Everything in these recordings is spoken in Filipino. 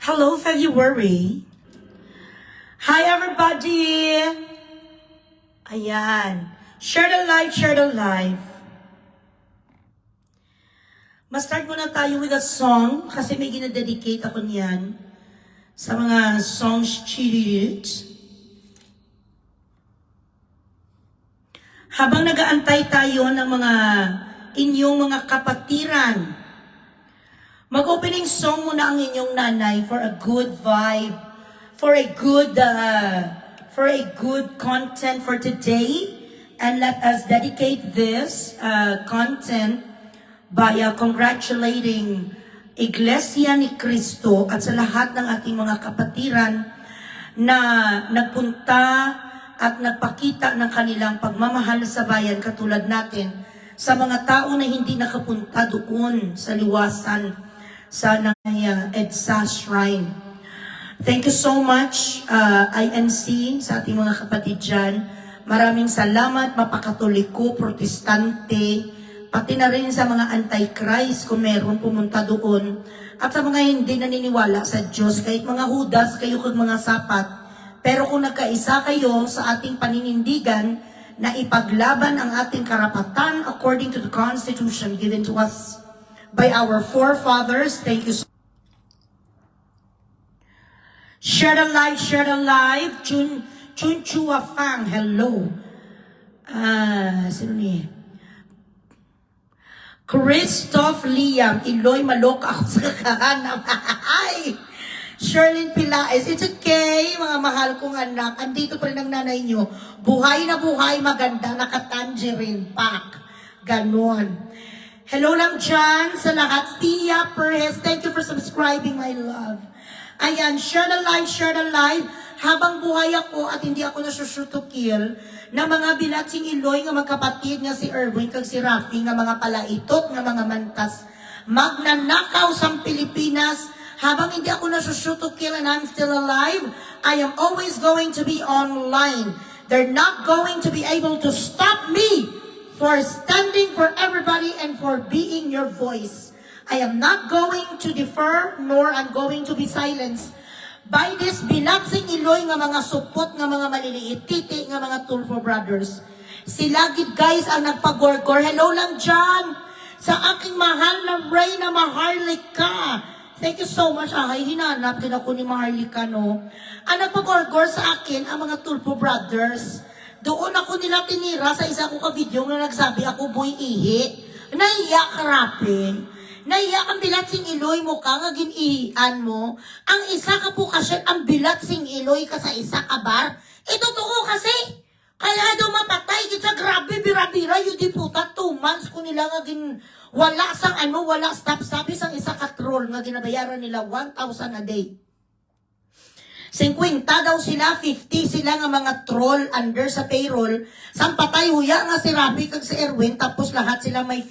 Hello, February. Hi, everybody. Ayan. Share the live, share the live. Ma-start muna tayo with a song kasi may ginadedicate ako niyan sa mga songs cheat. Habang nag-aantay tayo ng mga inyong mga kapatiran, mag-opening song muna ang inyong nanay for a good vibe, for a good content for today. And let us dedicate this content by congratulating Iglesia ni Cristo at sa lahat ng ating mga kapatiran na nagpunta at nagpakita ng kanilang pagmamahal sa bayan katulad natin sa mga tao na hindi nakapunta doon sa liwasan sa EDSA Shrine. Thank you so much, INC, sa ating mga kapatid dyan. Maraming salamat, mapakatoliko, protestante, pati na rin sa mga anti-Christ kung meron pumunta doon. At sa mga hindi naniniwala sa Diyos, kahit mga hudas kayo kung mga sapat. Pero kung nagkaisa kayo sa ating paninindigan na ipaglaban ang ating karapatan according to the Constitution given to us by our forefathers, thank you so much. Share the live, share the live. Chun Chua Fang, hello. Sino niya? Christoph Liam, Iloy, maloka ako sa kakahanap. Ay! Sherlyn Pilaes, it's okay, mga mahal kong anak. Andito pa rin ang nanay nyo. Buhay na buhay, maganda, naka-tangerine pack. Ganon. Hello lang dyan sa lahat. Tia Perez, thank you for subscribing, my love. Ayan, share the live, share the live. Habang buhay ako at hindi ako nasushoot to kill, na mga bilatsing Iloy nga magkapatid nga si Erwin kag si Rafi nga mga palaitot nga mga mantas magnanakaw sa Pilipinas. Habang hindi ako nasushoot to kill and I'm still alive, I am always going to be online. They're not going to be able to stop me for standing for everybody and for being your voice. I am not going to defer nor I'm going to be silenced by this bilatsing Iloy nga mga supot nga mga maliliit, titi nga mga Tulfo brothers. Sila gid guys ang nagpagorgor. Hello lang dyan sa aking mahal na Reyna Maharlika. Thank you so much. Ay, hinanap din ako ni Maharlika, no? Ang nagpagorgor sa akin ang mga Tulfo brothers. Doon ako nila tinira sa isa ko ka-video na nagsabi ako, boy ihi. Naiya ka, Rapi. Naiya kang bilatsing Iloy mo ka, nga ginihian mo. Ang isa ka po kasi, ang bilatsing Iloy ka sa isa ka bar. Totoo kasi. Kaya daw mapatay, kita grabe, bira-bira, yung diputa, 2 months ko nila nga wala sang wala stop-stop, isang isa ka troll nga ginabayaran nila 1,000 a day. 50 daw sila, 50 sila nga mga troll under sa payroll. Sang patay, huya nga si Rabi kag si Erwin, tapos lahat sila may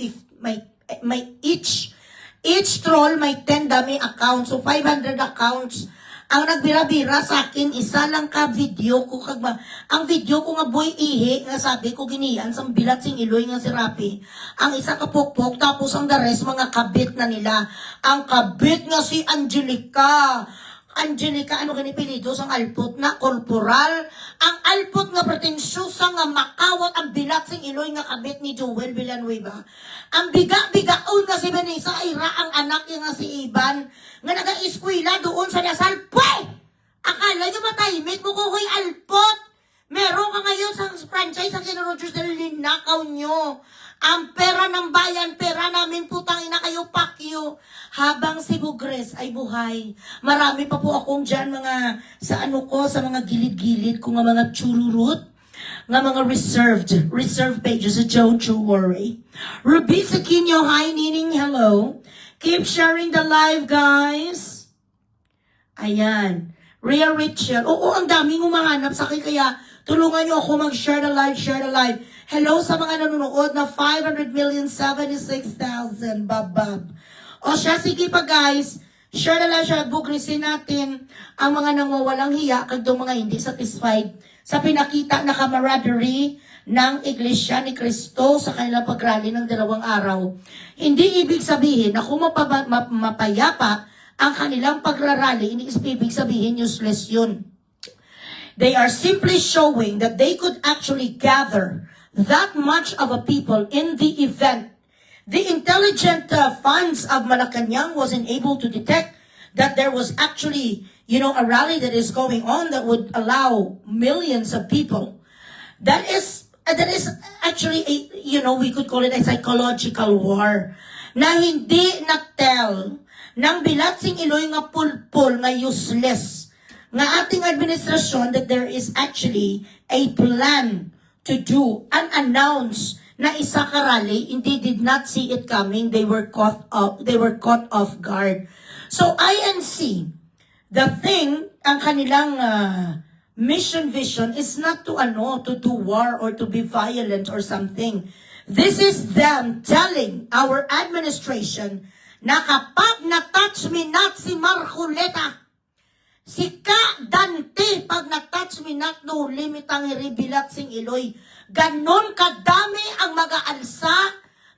each troll may 10 dummy accounts. So 500 accounts. Ang nagbira-bira sa akin, isa lang ka video ko ang video ko nga boy ihi, nga sabi ko ginian sa bilatsing Iloy nga si Rapi. Ang isa ka pokpok, tapos ang the rest mga kabit na nila. Ang kabit nga si Angelica, ano ganipilido sang alpot na korporal. Ang alpot nga pretensyosa nga makawat ang bilatsing Iloy nga kabit ni Joel Villanueva. Ang biga-bigaon nga si Vanessa Ira, ang anak niya nga si Iban, nga naga-eskwela doon sa Lasal. Pwede! Akala nyo matahimik mo kukoy alpot. Meron ka ngayon sa franchise ang kinurudyo sa linakaw nyo. Ang pera ng bayan, pera namin, putang ina kayo, pakyo. Habang si Bugres ay buhay. Marami pa po akong dyan mga, sa mga gilid-gilid ko nga mga chururut, nga mga reserved pages sa Don't You Worry. Ruby Saquinho, hi Nining, hello. Keep sharing the live, guys. Ayan. Rhea Richel. Oo, ang daming umahanap sa akin, kaya tulungan nyo ako mag-share the live, share the live. Hello sa mga nanonood na 500,076,000. Babab. O siya, sige pa guys. Share the live, share. Bugrisin natin ang mga nangawalang hiya kag mga hindi satisfied sa pinakita na camaraderie ng Iglesia ni Cristo sa kanilang pagrally ng 2 araw. Hindi ibig sabihin na kung mapayapa ang kanilang pagrarally, hindi ibig sabihin useless yun. They are simply showing that they could actually gather that much of a people in the event. The intelligent funds of Malacanang wasn't able to detect that there was actually, a rally that is going on that would allow millions of people. That is actually we could call it a psychological war na hindi nagtel ng Bilatsing Iloy nga pulpul nga useless nga ating administrasyon that there is actually a plan to do unannounced na isa ka rally. They did not see it coming. They were caught off guard. So INC, the thing, ang kanilang mission vision is not to do war or to be violent or something. This is them telling our administration na kapag na-touch me not si Marcoleta, si Ka Dante, pag na-touch me not no limitang Bilatsing Iloy, ganon kadami ang mag-aalsa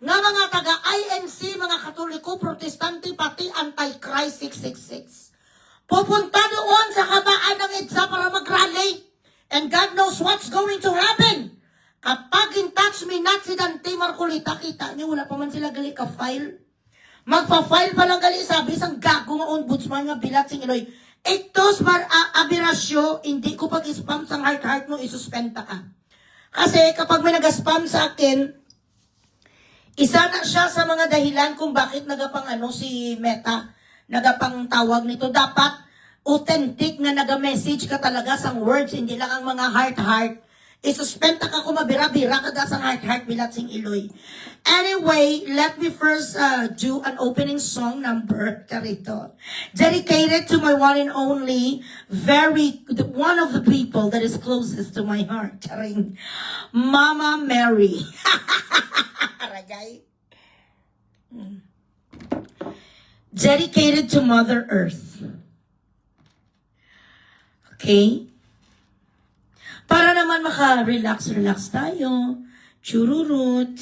nga mga taga-INC, mga Katoliko, Protestante, pati Anti-Christ 666. Pupunta doon sa kabaan ng EDSA para mag-rally. And God knows what's going to happen. Kapag in-touch me not si Dante Marcolita, kita niyo, wala pa man sila gali ka-file. Magpa-file pa lang gali, sabi isang gago nga ombudsman nga Bilatsing Iloy. Itos abirasyo, hindi ko pag-spam sa heart mo, isuspenta ka. Kasi kapag may nag-spam sa akin, isa na siya sa mga dahilan kung bakit nagapang si Meta, nagapang tawag nito. Dapat authentic na naga-message ka talaga sa words, hindi lang ang mga heart. Isuspenta ka kung mabira-bira ka sa heart Bilatsing Iloy. Anyway, let me first do an opening song number, karito. Dedicated to my one and only, one of the people that is closest to my heart, karing Mama Mary. Aragay. Dedicated to Mother Earth. Okay? Para naman maka-relax tayo. Chururut.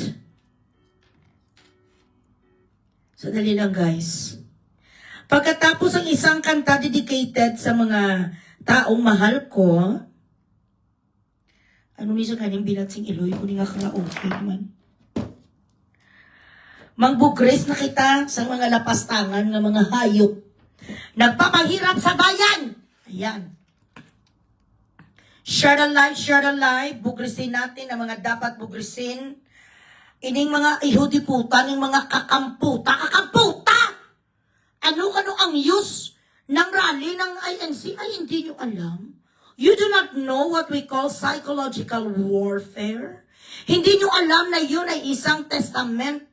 Sadali lang, guys. Pagkatapos ang isang kanta dedicated sa mga taong mahal ko, ano niso kanyang Bilatsing Iloy, kung nga karaoke naman. Mangbugres na kita sa mga lapastangan ng mga hayop. Nagpapahirap sa bayan! Ayan. Share the life, bugresin natin ang mga dapat bugresin. Ining mga ihudiputa, ng mga kakamputa! Ano ang use ng rally ng INC? Ay, hindi nyo alam. You do not know what we call psychological warfare? Hindi nyo alam na yun ay isang testament.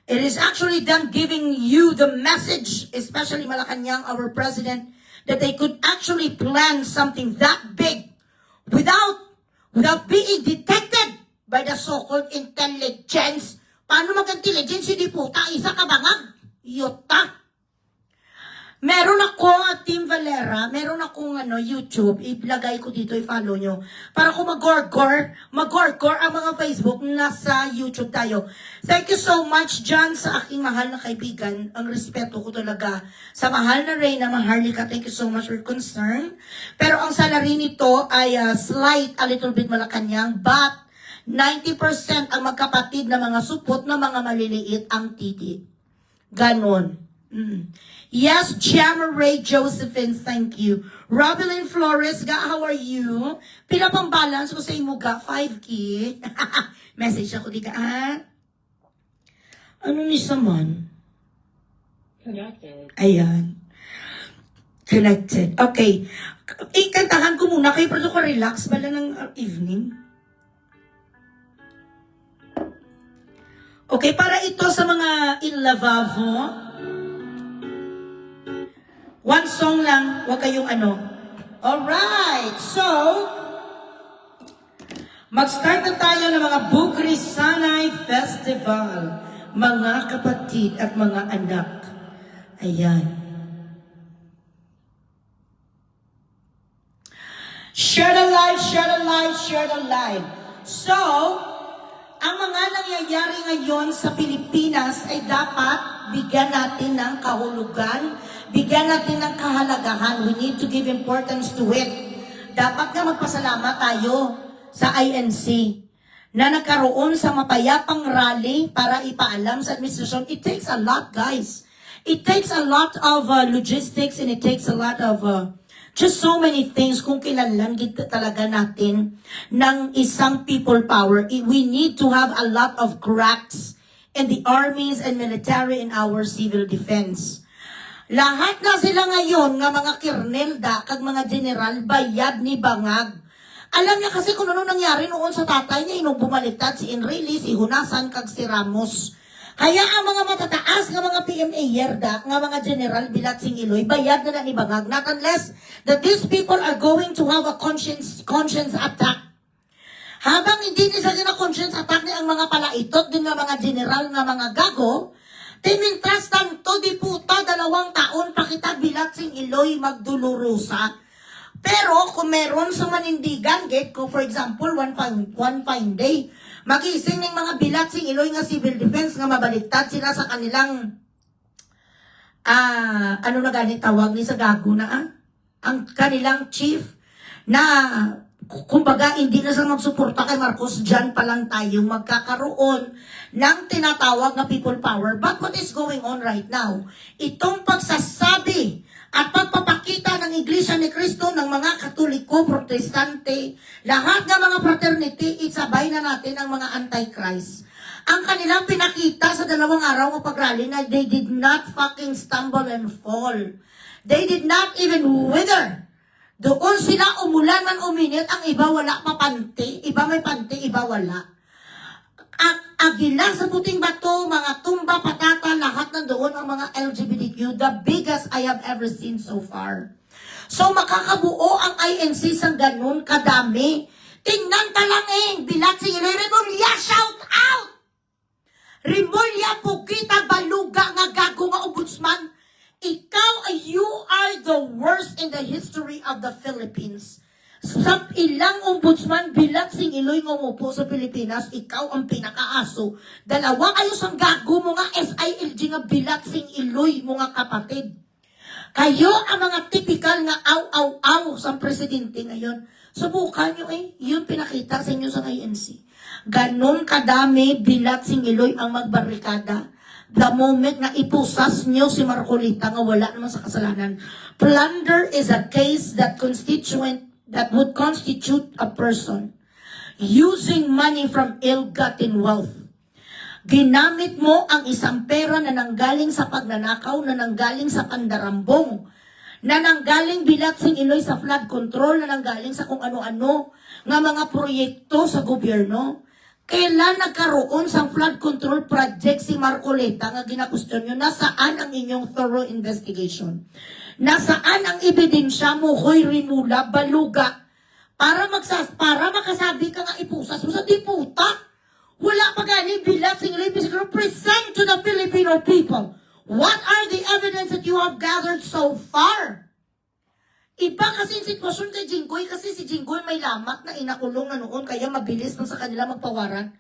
It is actually them giving you the message, especially Malacanang, our president, that they could actually plan something that big without being detected by the so-called intelligence. Paano mag-intelligence? Hindi puta, isa ka bangag. Yota. Meron ako, Team Valera, meron akong YouTube, ilagay ko dito, i-follow nyo. Para kung mag-gorgor ang mga Facebook, nasa YouTube tayo. Thank you so much, John, sa aking mahal na kaibigan. Ang respeto ko talaga sa mahal na Reyna Maharlika. Thank you so much for your concern. Pero ang salary nito ay slight, a little bit Malacanang, but 90% ang magkapatid na mga supot na mga maliliit ang titi. Ganon. Yes, Jammer Ray Josephine, thank you. Robelyn Flores, how are you? Pila pang balance ko sa imo ga? 5K? Message ako, di ka, Ano ni Saman? Connected. Ayan. Connected. Okay. Ikantahan ko muna kayo, pero ko relax bala ng evening. Okay, para ito sa mga in lavabo. One song lang, wag kayong Alright, so, mag-start na tayo ng mga Bugri Sanay Festival. Mga kapatid at mga anak. Ayan. Share the light, share the light, share the light. So, ang mga nangyayari ngayon sa Pilipinas ay dapat bigyan natin ng kahulugan, bigyan natin ng kahalagahan. We need to give importance to it. Dapat nga magpasalamat tayo sa INC na nagkaroon sa mapayapang rally para ipaalam sa administrasyon. It takes a lot, guys. It takes a lot of logistics and it takes a lot of just so many things kung kailangan talaga natin ng isang people power. We need to have a lot of cracks in the armies and military in our civil defense. Lahat na sila ngayon nga mga kirnelda kag mga general bayad ni bangag. Alam niya kasi kung ano nangyari noon sa tatay niya, inong bumaliktad si Enrile, si Hunasan kag si Ramos. Kaya ang mga matataas nga mga PMA yerda, nga mga general bilat sing Iloy, bayad na ni bangag. Not unless that these people are going to have a conscience attack. Habang hindi ni sa conscience attack ni ang mga palaitot din nga mga general nga mga gago, timintras tanto di puta 2 taon pakita bilat sing Iloy magdulurusa. Pero kung meron sa manindigan, get ko for example, one fine day, magising ng mga bilat sing Iloy nga civil defense nga mabaliktad sila sa kanilang ano na ganit tawag ni sa gago na ang kanilang chief na kumbaga hindi na sa magsuporta kay Marcos, dyan pa lang tayo magkakaroon ng tinatawag na people power. But what is going on right now? Itong pagsasabi at pagpapakita ng Iglesia ni Cristo ng mga Katoliko, Protestante, lahat ng mga fraternity, isabay na natin ang mga antichrist. Ang kanilang pinakita sa 2 araw ng pagrally na they did not fucking stumble and fall. They did not even wither. Doon sila umulan man uminit, ang iba wala pa panty, iba may panty, iba wala. Agila sa puting bato, mga tumba, patata, lahat nandoon ang mga LGBTQ, the biggest I have ever seen so far. So makakabuo ang INC sa ganun kadami. Tingnan ka lang bilat si Remulla, shout out! Remulla, Pukita, Baluga, nga gago nga ombudsman. You are the worst in the history of the Philippines. Sa ilang ombudsman bilat sing Iloy nga umupo sa Pilipinas, ikaw ang pinakaaso. 2 kayo sang gago mo nga SILG nga bilat sing Iloy mo nga kapatid. Kayo ang mga typical nga aw sa presidente ngayon. Subukan nyo yun pinakita sa inyo sa INC. Ganon kadami bilat sing Iloy ang magbarikada. The moment na ipusas nyo si Marcolita nga wala naman sa kasalanan. Plunder is a case that would constitute a person using money from ill-gotten wealth. Ginamit mo ang isang pera na nanggaling sa pagnanakaw, na nanggaling sa pandarambong, na nanggaling bilat sing Iloy sa flood control, na nanggaling sa kung ano-ano nga mga proyekto sa gobyerno. Kailan nagkaroon sa flood control project si Marcoleta nga ginakustyon nyo? Nasaan ang inyong thorough investigation? Nasaan ang ebidensya mo, Hoy Rimula, Baluga? Para makasabi ka nga ipusas mo sa diputa. Wala pa gani bilat sing Iloy, present to the Filipino people. What are the evidence that you have gathered so far? Iba kasi yung sitwasyon kay Jinggoy, kasi si Jinggoy may lamat na inakulong na noon, kaya mabilis na sa kanila magpawaran.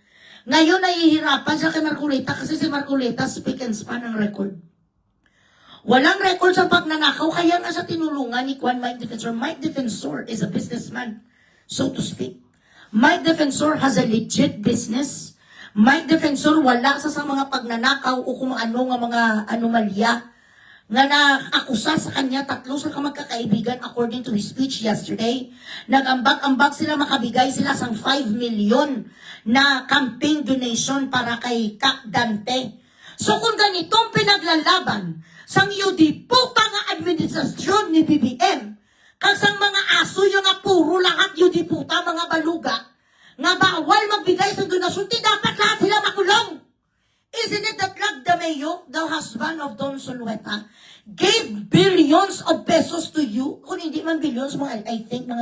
Ngayon, nahihirapan siya kay Marcoleta kasi si Marcoleta speak and span ang record. Walang record sa pagnanakaw, kaya nga sa tinulungan ni Juan Mike Defensor. Mike Defensor is a businessman, so to speak. Mike Defensor has a legit business. Mike Defensor wala sa mga pagnanakaw o kung ano nga mga anomalya nga naakusa sa kanya. 3 sila magkakaibigan according to his speech yesterday. Nag-ambag-ambag sila, makabigay sila sang 5 million na campaign donation para kay Kak Dante. So kung ganitong pinaglalaban sang UD puta nga administrasyon ni BBM, kag sang mga aso yung nga puro lahat UD puta, mga baluga, nga bawal magbigay sa donasyon, di dapat lahat sila makulong. Isn't it that Lagdameo, the husband of Don Solueta, gave billions of pesos to you? Kung hindi man billions, mga, I think,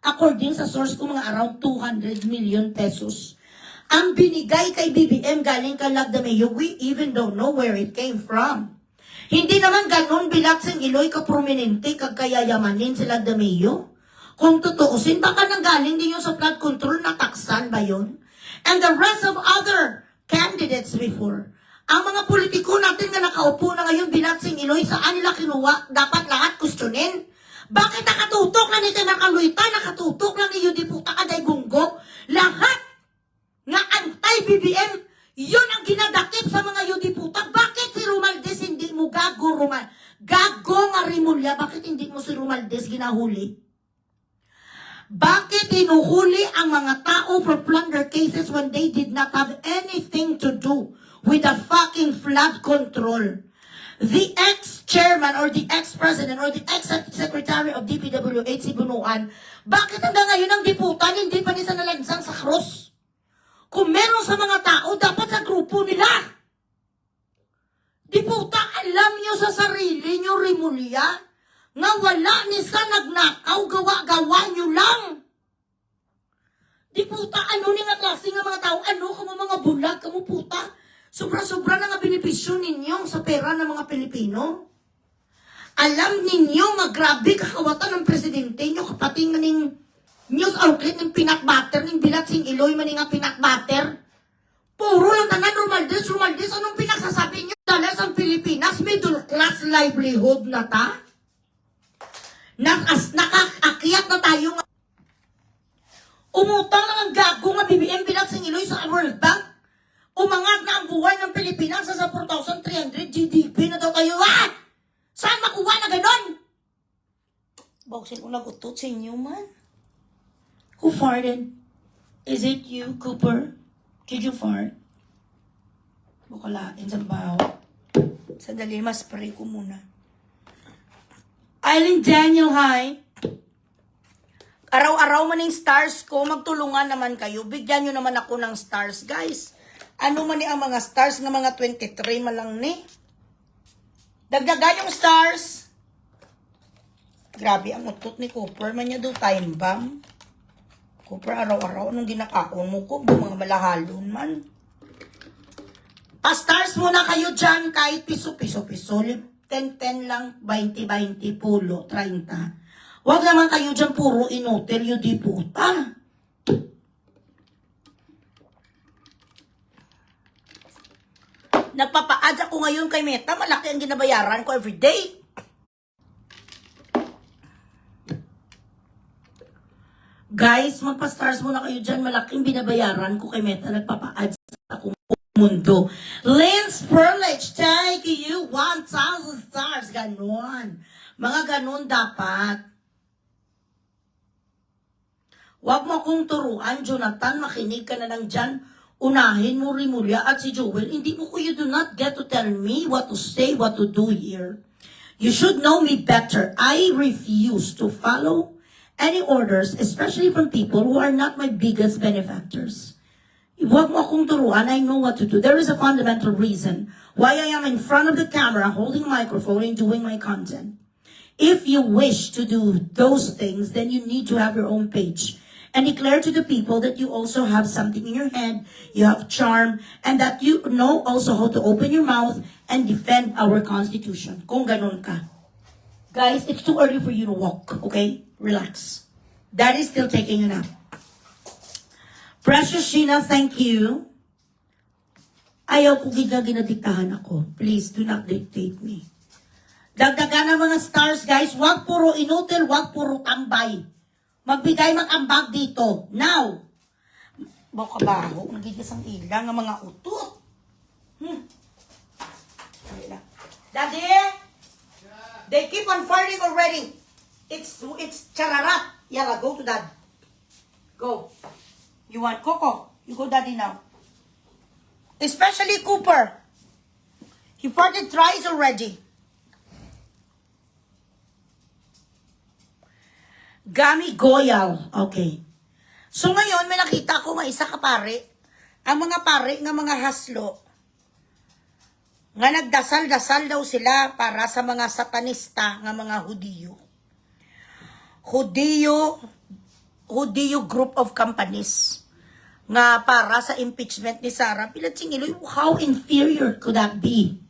according sa source ko, mga around 200 million pesos. Ang binigay kay BBM galing kay Lagdameo, we even don't know where it came from. Hindi naman ganun bilat sing Iloy ka-prominente kag kayayamanin si Lagdameo. Kung tutuusin, baka nanggaling din yung sa flood control na taksan ba yun? and the rest of other candidates before. Ang mga politiko natin na nakaupo na ngayon binatsing Iloy, saan nila kinuha? Dapat lahat kustunin. Bakit nakatutok lang ni Tinakang Luita, nakatutok lang ni Yudiputa Kaday Bunggok? Lahat nga anti-BBM, yun ang ginadakip sa mga Yudiputa. Bakit si Romualdez hindi mo gago, gago nga Rimulya, bakit hindi mo si Romualdez ginahuli? Bakit hinuhuli ang mga tao for plunder cases when they did not have anything to do with the fucking flood control? The ex-chairman or the ex-president or the ex-secretary of DPWH, si Bunuan, bakit hanggang ngayon ang diputan hindi pa nila nalansang sa krus? Kung meron sa mga tao, dapat sa grupo nila. Diputa, alam nyo sa sarili nyo, Rimulya, nga wala ni sa nagnakaw, gawa-gawa nyo lang. Diputa, ano ni nga klase nga mga tao, ano kamo mga bulag, kamo puta, sobra-sobra na nga benepisyo ninyo sa pera ng mga Pilipino. Alam ninyo nga grabe kakawatan ng presidente nyo, kapatid nga ning news outlet ng peanut butter, ng bilatsing Iloy man nga peanut butter. Puro lang tanan Romualdez, anong pinagsasabi nyo? Dala sa Pilipinas, middle class livelihood na ta? Nakaakyat na tayo nga. Umutang lang ang gago nga BBM bilatsing Iloy sa World Bank. Umangat na ang buhay ng Pilipinas sa 4,300 GDP na daw kayo. Saan makuha na ganon? Boksin ko nagutot sa inyo man. Who farted? Is it you, Cooper? Did you fart? Bukalain sa baho. Sandali, mas-spray ko muna. Eileen Daniel, hi. Araw-araw man yung stars ko, magtulungan naman kayo. Bigyan nyo naman ako ng stars, guys. Ano man ang mga stars ng mga 23 malang ni? Dagdagan yung stars. Grabe ang utot ni Cooper. Man niya do time bomb. Cooper, araw-araw, anong ginakaon mo ko? Mga malahalon man. Pa-stars muna kayo dyan, kahit piso-piso. 10-10 lang, 20-20, pulo, 30. Huwag naman kayo dyan puro inotel, yung di puta. Nagpapa-ads ako ngayon kay Meta, malaki ang ginabayaran ko everyday. Guys, magpa-stars muna kayo dyan, malaking binabayaran ko kay Meta, nagpapa-ads ako mundo. Lance Perlich, thank you, 1,000 stars, ganon. Mga ganon dapat. Huwag mo akong turuan, Jonathan, makinig ka na lang dyan. Unahin mo Rimulya at si Joel. Hindi mo ko, you do not get to tell me what to say, what to do here. You should know me better. I refuse to follow any orders, especially from people who are not my biggest benefactors. Huwag mo akong turuan, I know what to do. There is a fundamental reason why I am in front of the camera, holding a microphone and doing my content. If you wish to do those things, then you need to have your own page. And declare to the people that you also have something in your head, you have charm, and that you know also how to open your mouth and defend our Constitution. Kung ganun ka. Guys, it's too early for you to walk, okay? Relax. Daddy is still taking a nap. Precious Sheena, thank you. Ayaw ko ginadiktahan ako. Please, do not dictate me. Dagdagan ng mga stars, guys. Wag puro inutil, wag puro tambay. Magbigay mag-ambag dito. Now. Baka baho. Nagigas ang ilang ang mga utot. Daddy? They keep on farting already. It's chararat. Yalla, go to dad. Go. You want Coco? You go daddy now. Especially Cooper. He farted thrice already. Gami Goyal. Okay. So ngayon, may nakita ko nga isa ka pare. Ang mga pare nga mga haslo. Nga nagdasal-dasal daw sila para sa mga satanista nga mga Hudiyo. Hudiyo group of companies. Nga para sa impeachment ni Sara Pilatsing Iloy. How inferior could that be?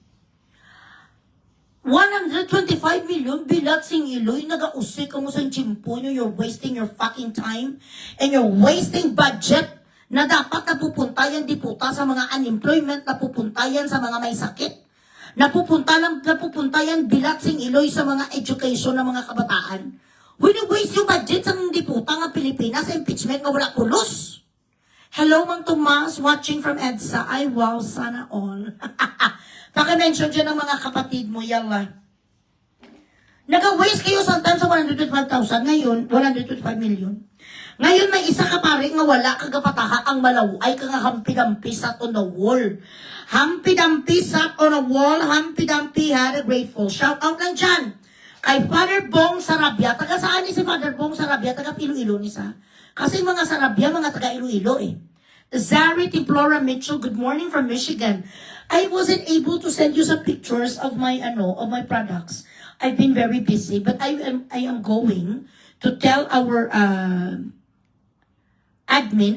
125 million Bilatsing Iloy, nag-ausik ka mo sa chimpo nyo, you're wasting your fucking time and you're wasting budget na dapat napupunta yan diputa sa mga unemployment, napupunta yan sa mga may sakit, napupunta yan bilatsing iloy sa mga education ng mga kabataan. Wini-waste yung budget sa diputa nga Pilipinas sa impeachment nga wala pulos. Hello, Mang Tomas, watching from EDSA. Ay, wow, sana all. Paki-mention dyan ng mga kapatid mo, yalla. Nag-waste kayo sometimes sa 125,000. Ngayon, 125 million. Ngayon, may isa ka pare nga wala kagapataha ang malaw ay kang hampi-dampi sat on the wall. Hampi-dampi sat on the wall, hampi-dampi had a grateful. Shout out lang dyan. Kay Father Bong Sarabia. Taga saan ni si Father Bong Sarabia? Taga Iloilo ni sa. Kasi mga Sarabia, mga taga Iloilo eh. Zari Timplora Mitchell, good morning from Michigan. I wasn't able to send you some pictures of my products. I've been very busy, but I am going to tell our admin,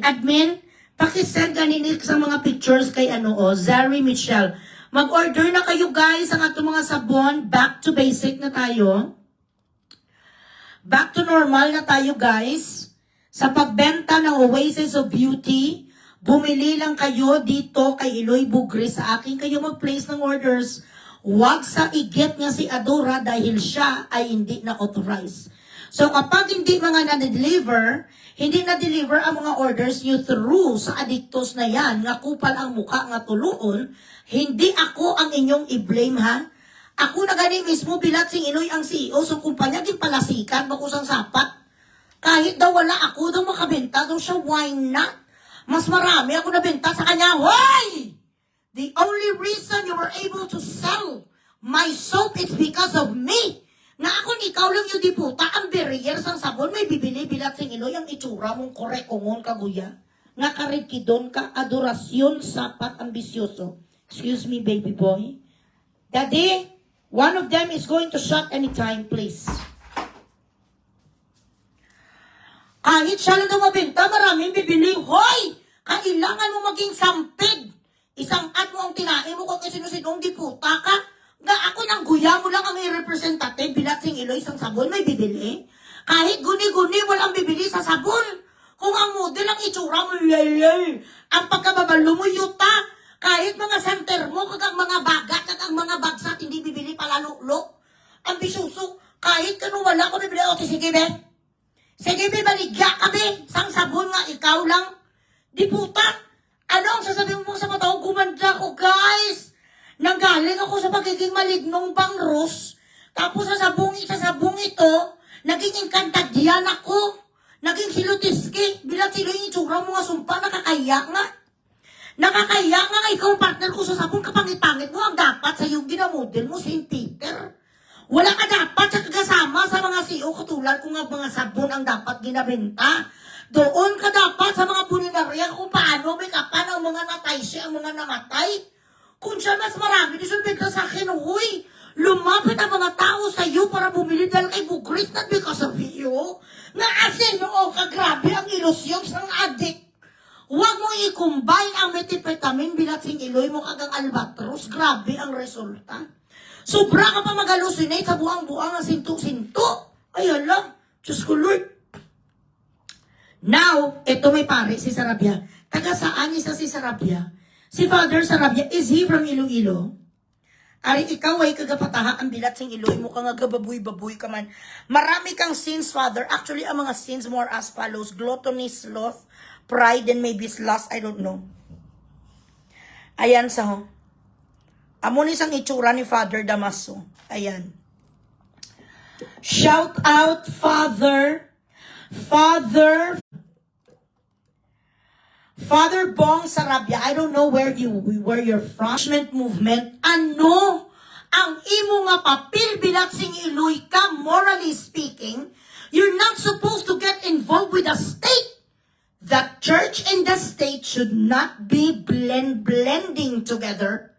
pakisend ganin sa mga pictures kay Zari Mitchell. Mag-order na kayo guys ang atong mga sabon. Back to basic na tayo. Back to normal na tayo guys. Sa pagbenta ng Oasis of Beauty, bumili lang kayo dito kay Eloy Bugre. Sa akin kayo mag-place ng orders. Huwag sa igit nga si Adora dahil siya ay hindi na-authorize. So kapag hindi mga na-deliver, hindi na-deliver ang mga orders nyo through sa addictos na yan, nga kupal ang muka nga tuluon, hindi ako ang inyong i-blame ha. Ako na gani mismo bilatsing Inoy ang CEO, so kumpanya din palasikan, bakusang sapat. Kahit daw wala ako daw makabenta daw siya, why not? Mas marami ako nabenta sa kanya. Why? The only reason you were able to sell my soap is because of me. Nga ako ikaw lang yung diputa, ang barrier sang sabon, may bibili bilat sing Iloy, ang itsura mong korekongon kaguya. Nga karikidon ka, adorasyon, sapat, ambisyoso. Excuse me, baby boy. Daddy, one of them is going to shut anytime, please. Kahit siya lang daw mabenta, maraming bibili. Hoy! Kailangan mo maging sampid. Isang at mo ang tinain mo kung sino-sinong diputa ka. Nga ako nang guya mo lang ang representative, bilatsing Iloy, isang sabon, may bibili. Kahit guni-guni, walang bibili sa sabon. Kung ang model ang itsura mo, yay, ang pagkababalo mo, yuta. Kahit mga center mo, kagang mga bagat, kagang mga bagsat, hindi bibili palalo-lo. Ambisyoso, kahit kanong wala ko bibili, o sige be. Sige, be, baligya ka, be. Sang sabon nga, ikaw lang. Diputa, ano ang sasabihin mo sa mata ko? Gumanda ko, guys. Nanggaling ako sa pagiging malignong bangros. Tapos sa sabong ito, naging inkantadyan ako. Naging silutiski. Bilang sila yung itsura mo nga sumpa, nakakaya nga. Nakakaya nga ikaw ang partner ko sa sabong, kapangit-pangit mo. Ang dapat sa yung ginamodel mo, St. Peter. Wala ka dapat sa kagasama sa mga CEO katulad kung nga mga sabon ang dapat ginabenta. Doon ka dapat sa mga puninarya kung paano may kapan ang mga natay siya, ang mga namatay. Kung siya mas marami, disunod ka sa akin, huy, lumapit ang mga tao sa iyo para bumili dahil kay Bugris, not because of you. Nga asin mo, kagrabe ang ilusyon ng adik. Huwag mo i-combine ang methamphetamine bilatsing Iloy mo kagang albatros. Grabe ang resulta. Sobra ka pa mag-hallucinate sa buang-buang ang sinto-sinto. Ay, ala. Diyos ko, Lord. Now, ito may pare, si Sarabia. Taga saan isa si Sarabia? Si Father Sarabia, is he from Iloilo? Ari, ikaw ay kagapataha ang bilat sing Iloy mo ka nga gababoy-baboy ka man. Marami kang sins, Father. Actually, ang mga sins more as follows. Gluttony, sloth, pride, and maybe lust. I don't know. Ayan sa Amon isang itsura ni Father Damaso. Ayan. Shout out, Father Bong Sarabia. I don't know where you're from. Movement. Ano ang imo nga papel bilatsing Iloy ka, morally speaking? You're not supposed to get involved with the state. The church and the state should not be blending together.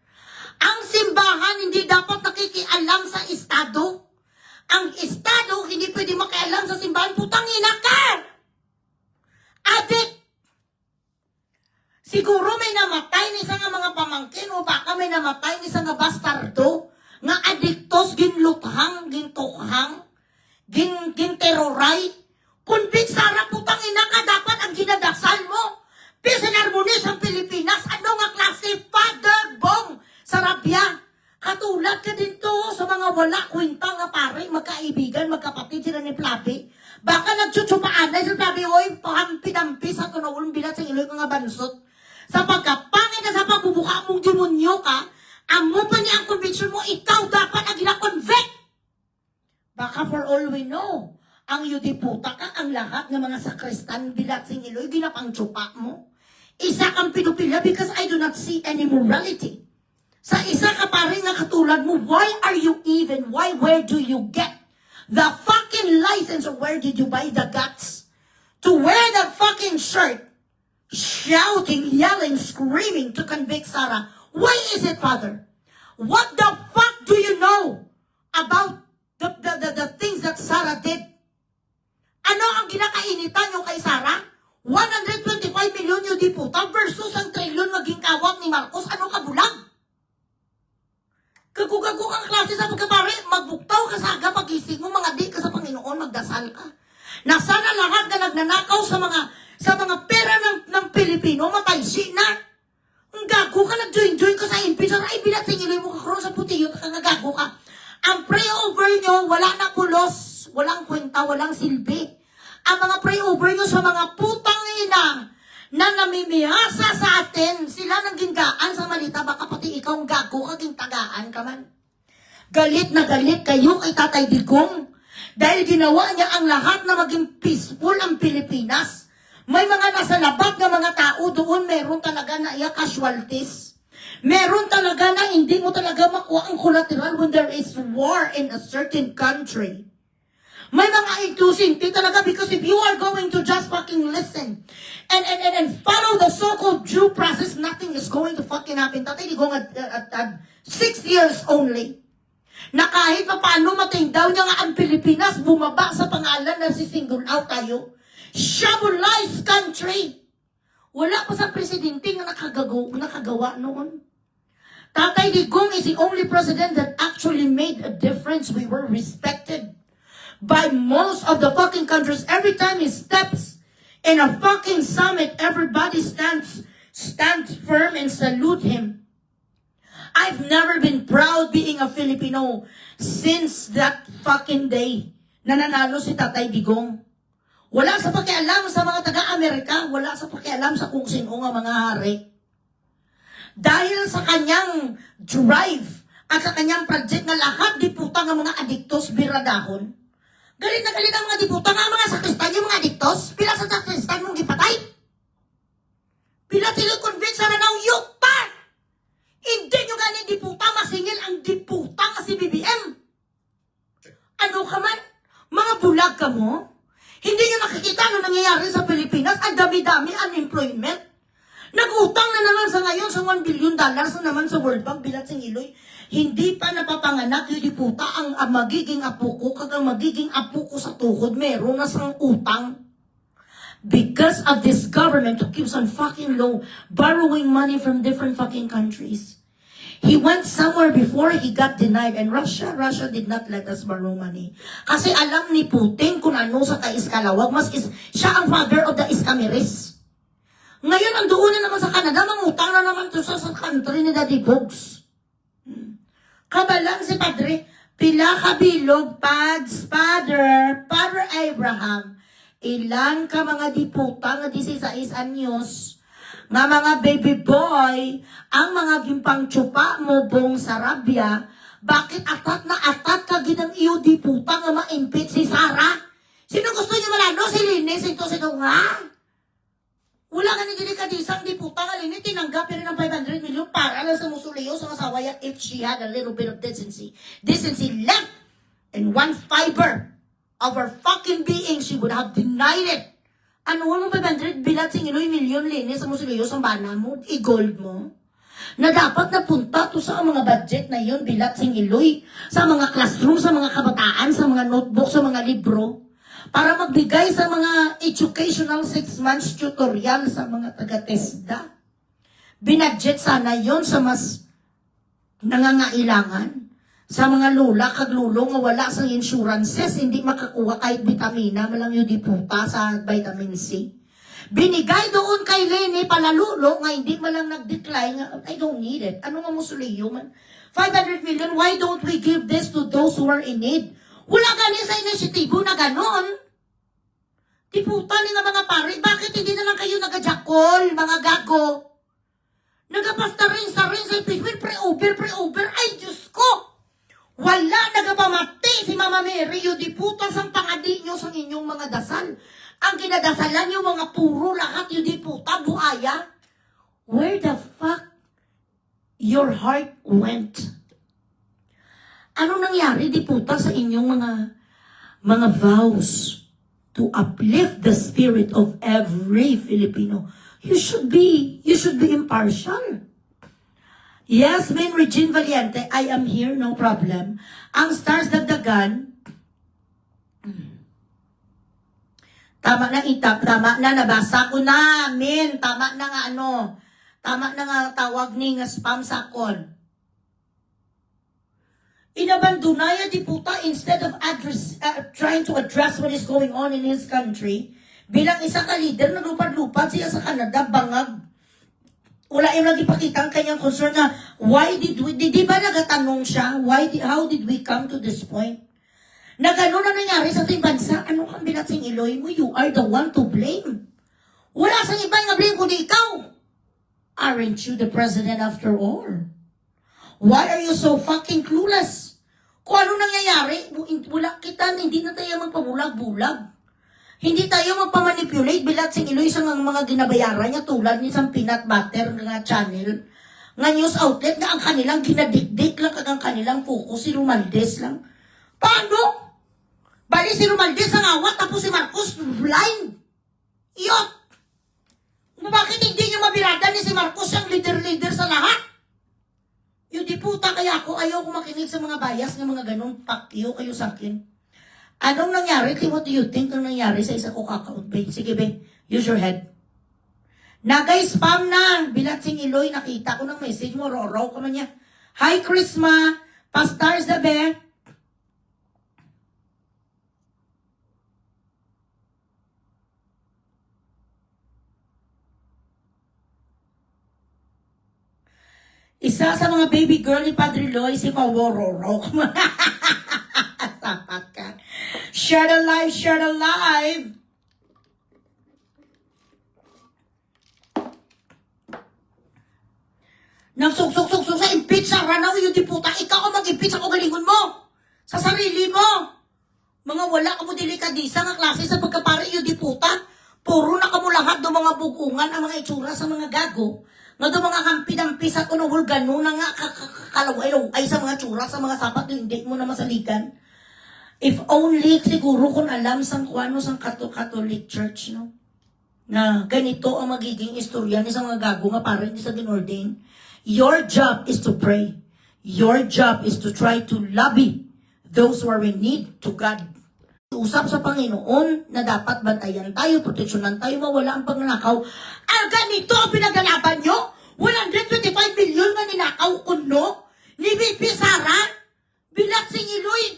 Ang simbahan hindi dapat nakikialam sa estado. Ang estado hindi pwede makialam sa simbahan. Putang ina ka! Adik! Siguro may namatay ni isang mga pamangkin o baka may namatay ni isang bastardo nga adiktos ginluthang, gintukhang, ginteroray. Convict Sara, putang ina ka, dapat ang ginadasal mo. peace and harmony sa Pilipinas. Ano nga klase, Father Bong Sarabia? Katulad ka din to sa mga wala kwenta nga pare, magkaibigan, magkapatid sila ni Flappy. Baka nagchutsupaan na si Flappy, oy, pahampi-dampi sa tunawulong bilat sa iloy mga bansot. Sa pagkapangit na sa pagbubuka mong demonyo ka, amo pa niya ang conviction mo, ikaw dapat ang gina-convict. Baka for all we know, ang yudiputa ka, ang lahat ng mga sakristan bilat sa iloy, ginapang-tsupa mo. Isa kang pedophilia because I do not see any morality. Sa isa ka pa rin nga katulad mo, why where do you get the fucking license or where did you buy the guts to wear that fucking shirt, shouting, yelling, screaming to convict Sarah? Why is it, Father? What the fuck do you know about the things that Sarah did? Ano ang ginakainitan nyo kay Sarah? 125 million yung diputa versus ang trilyon maging kawat ni Marcos. Ano ka bulag? Kagugago kang klase sa pagkapare, magbuktaw ka sa aga pagising mo, mga di ka sa Panginoon, magdasal ka. Na sana lahat na nagnanakaw sa mga pera ng Pilipino, matalsi na. Ang gago ka, nag-join ka sa impeachment, ay binatingilin mo ka karoon sa putiyo, gago ka. Ang pray-over nyo, wala na pulos, walang kwenta, walang silbi. Ang mga pray-over nyo sa mga putang ina, na namimihasa sa atin, sila nang ginggaan sa malita, baka pati ikaw ang gago ka, gintagaan ka man. Galit na galit kayo kay Tatay Digong dahil ginawa niya ang lahat na maging peaceful ang Pilipinas. May mga nasa labag na mga tao doon, meron talaga na casualties. Meron talaga na hindi mo talaga makuha ang collateral when there is war in a certain country. May mga intusinti talaga because if you are going to just fucking listen and follow the so-called due process, nothing is going to fucking happen. Tatay Digong at 6 years only, na kahit pa paano matay daw niya nga ang Pilipinas, bumaba sa pangalan na si-single out tayo. Shabulized country. Wala pa sa presidente nga nakagawa noon. Tatay Digong is the only president that actually made a difference. We were respected by most of the fucking countries. Every time he steps in a fucking summit, everybody stands firm and salute him. I've never been proud being a Filipino since that fucking day na nanalo si Tatay Digong. Wala sa pakialam sa mga taga-Amerika, wala sa pakialam sa kung sino nga mga hari. Dahil sa kanyang drive at sa kanyang project na lahat diputa ng mga adiktos biradahon, galit na galit ang mga diputa nga mga sakristan, yung mga adiktos, pila sa sakristan mong gipatay. Pila sila convince na now you part. Hindi nyo ganin diputa, masingil ang diputa nga si BBM. Ano ka man? Mga bulag ka mo? Hindi nyo nakikita ano nangyayari sa Pilipinas? Ang dami-dami unemployment. Nag-utang na naman sa ngayon sa $1 billion na naman sa World Bank bilat sing iloy. Hindi pa napapanganak yung diputa ang magiging apo ko, kag ang magiging apo ko sa tuhod, meron na sang utang. Because of this government who keeps on fucking low, borrowing money from different fucking countries. He went somewhere before he got denied, and Russia did not let us borrow money. Kasi alam ni Putin kung ano sa kaiskalawag, siya ang father of the Iskamiris. Ngayon, ang doon na naman sa Canada, mangutang na naman to sa country ni Daddy Bogs. Kabalang si Padre, pila kabilog, Father Abraham, ilan ka mga diputa nga 16 anyos, nga mga baby boy, ang mga gimpang tsupa mo, Bong Sarabia, bakit atat na atat ka ginang iyo diputa nga ma-impit si Sarah? Sino gusto niya malano? Si Linis, ito nga? Wala ka nagiging kadisang diputa nga Linis, tinanggap pero ng 500 million para lang sa musuliyo sa asawa yan if she had a little bit of decency. Decency left in one fiber of her fucking being, she would have denied it. Ano mo 500 bilat sing iloy milyon Linis sa musuliyo sa bana mo, i-gold mo? Na dapat napunta to sa mga budget na yun bilat sing iloy, sa mga classroom, sa mga kabataan, sa mga notebook, sa mga libro, para magbigay sa mga educational 6 months tutorial sa mga taga-TESDA. Binadget sana yon sa mas nangangailangan. Sa mga lula, kaglulo nga wala sa insurances, hindi makakuha kahit vitamina, malang yung diputa sa vitamin C. Binigay doon kay Lenny palalulo, nga hindi man lang nag-decline, nga, I don't need it. Ano nga musuliyo man? 500 million, why don't we give this to those who are in need? Wala gani sa initiatibo na ganon. Tiputa ni nga mga pare, bakit hindi na lang kayo nagajakol, mga gago? Nagapasta rin sa Facebook, pre-over, ay Diyos ko! Wala nagapamati si Mama Mary, yung diputas ang pangadi nyo sa inyong mga dasal. Ang ginadasalan yung mga puro lahat, yung diputa, buaya. Where the fuck your heart went? Ano nangyari, diputa, sa inyong mga vows to uplift the spirit of every Filipino? You should be impartial. Yes, Min Regine Valiente, I am here, no problem. Ang stars dagdagan, tama na itap, tama na, nabasa ko na, Min, tama na nga tama na nga tawag ni nga spam sakon. Inabandonaya di puta, instead of trying to address what is going on in his country, bilang isa ka leader, naglupad-lupad siya sa Canada, bangag. Wala yung lagi pakita ang kanyang concern na, why did we, di ba nagatanong siya, how did we come to this point? Na gano'n na nangyari sa ating bansa, ano kang binatsing Iloy mo? You are the one to blame. Wala sa iba yung blame kundi ikaw. Aren't you the president after all? Why are you so fucking clueless? Kung ano nangyayari, wala kita, hindi na tayo magpabulag-bulag. Hindi tayo magpamanipulate bilat sing Iloy sa mga ginabayaran niya tulad ni isang peanut butter nga channel. Nga news outlet na ang kanilang ginadikdik lang kagang kanilang focus, si Romaldes lang. Paano? Bali si Romaldes ang awat tapos si Marcos blind. Iyot! Bakit hindi niyo mabirada ni si Marcos ang leader-leader sa lahat? Yung di puta kaya ako, ayaw ko makinig sa mga bias ng mga ganun. Pakyo kayo sa akin. Anong nangyari? What do you think ang nangyari sa isa ko account page? Sige be, use your head. Nagay-spam na. Bilat sing Iloy, nakita ko ng message mo, raw ka man niya. Hi Chrisma, pastars na be. Isa sa mga baby girl ni Padre Loy, si Pawororo. Sapat ka. Share the live, share the live. Nang suksok-suksok sa impeach sa Ranaw, yung diputa, ikaw ang mag-impeach, ako galingon mo. Sa sarili mo. Mga wala ka mo delikadisa nga klase sa pagkapari, yung diputa. Puro na ka mo lahat do mga bukungan, ang mga itsura sa mga gago. Nga do mga kampi-dampi sa kunungol gano'n na nga kalaway-laway sa mga tsura, sa mga sapat na hindi mo na masaligan. If only siguro kung alam sang kuano sang Catholic Church, no? Na ganito ang magiging istorya ni sa mga gago nga para hindi sa ginordain. Your job is to pray. Your job is to try to lobby those who are in need to God. Usap sa Panginoon na dapat bantayan tayo, proteksyonan tayo, mawala ang pagnanakaw. Ganito ang pinagalaban nyo? 125 million na ninakaw kuno? Ni VP Sara? Bilat sing Iloy?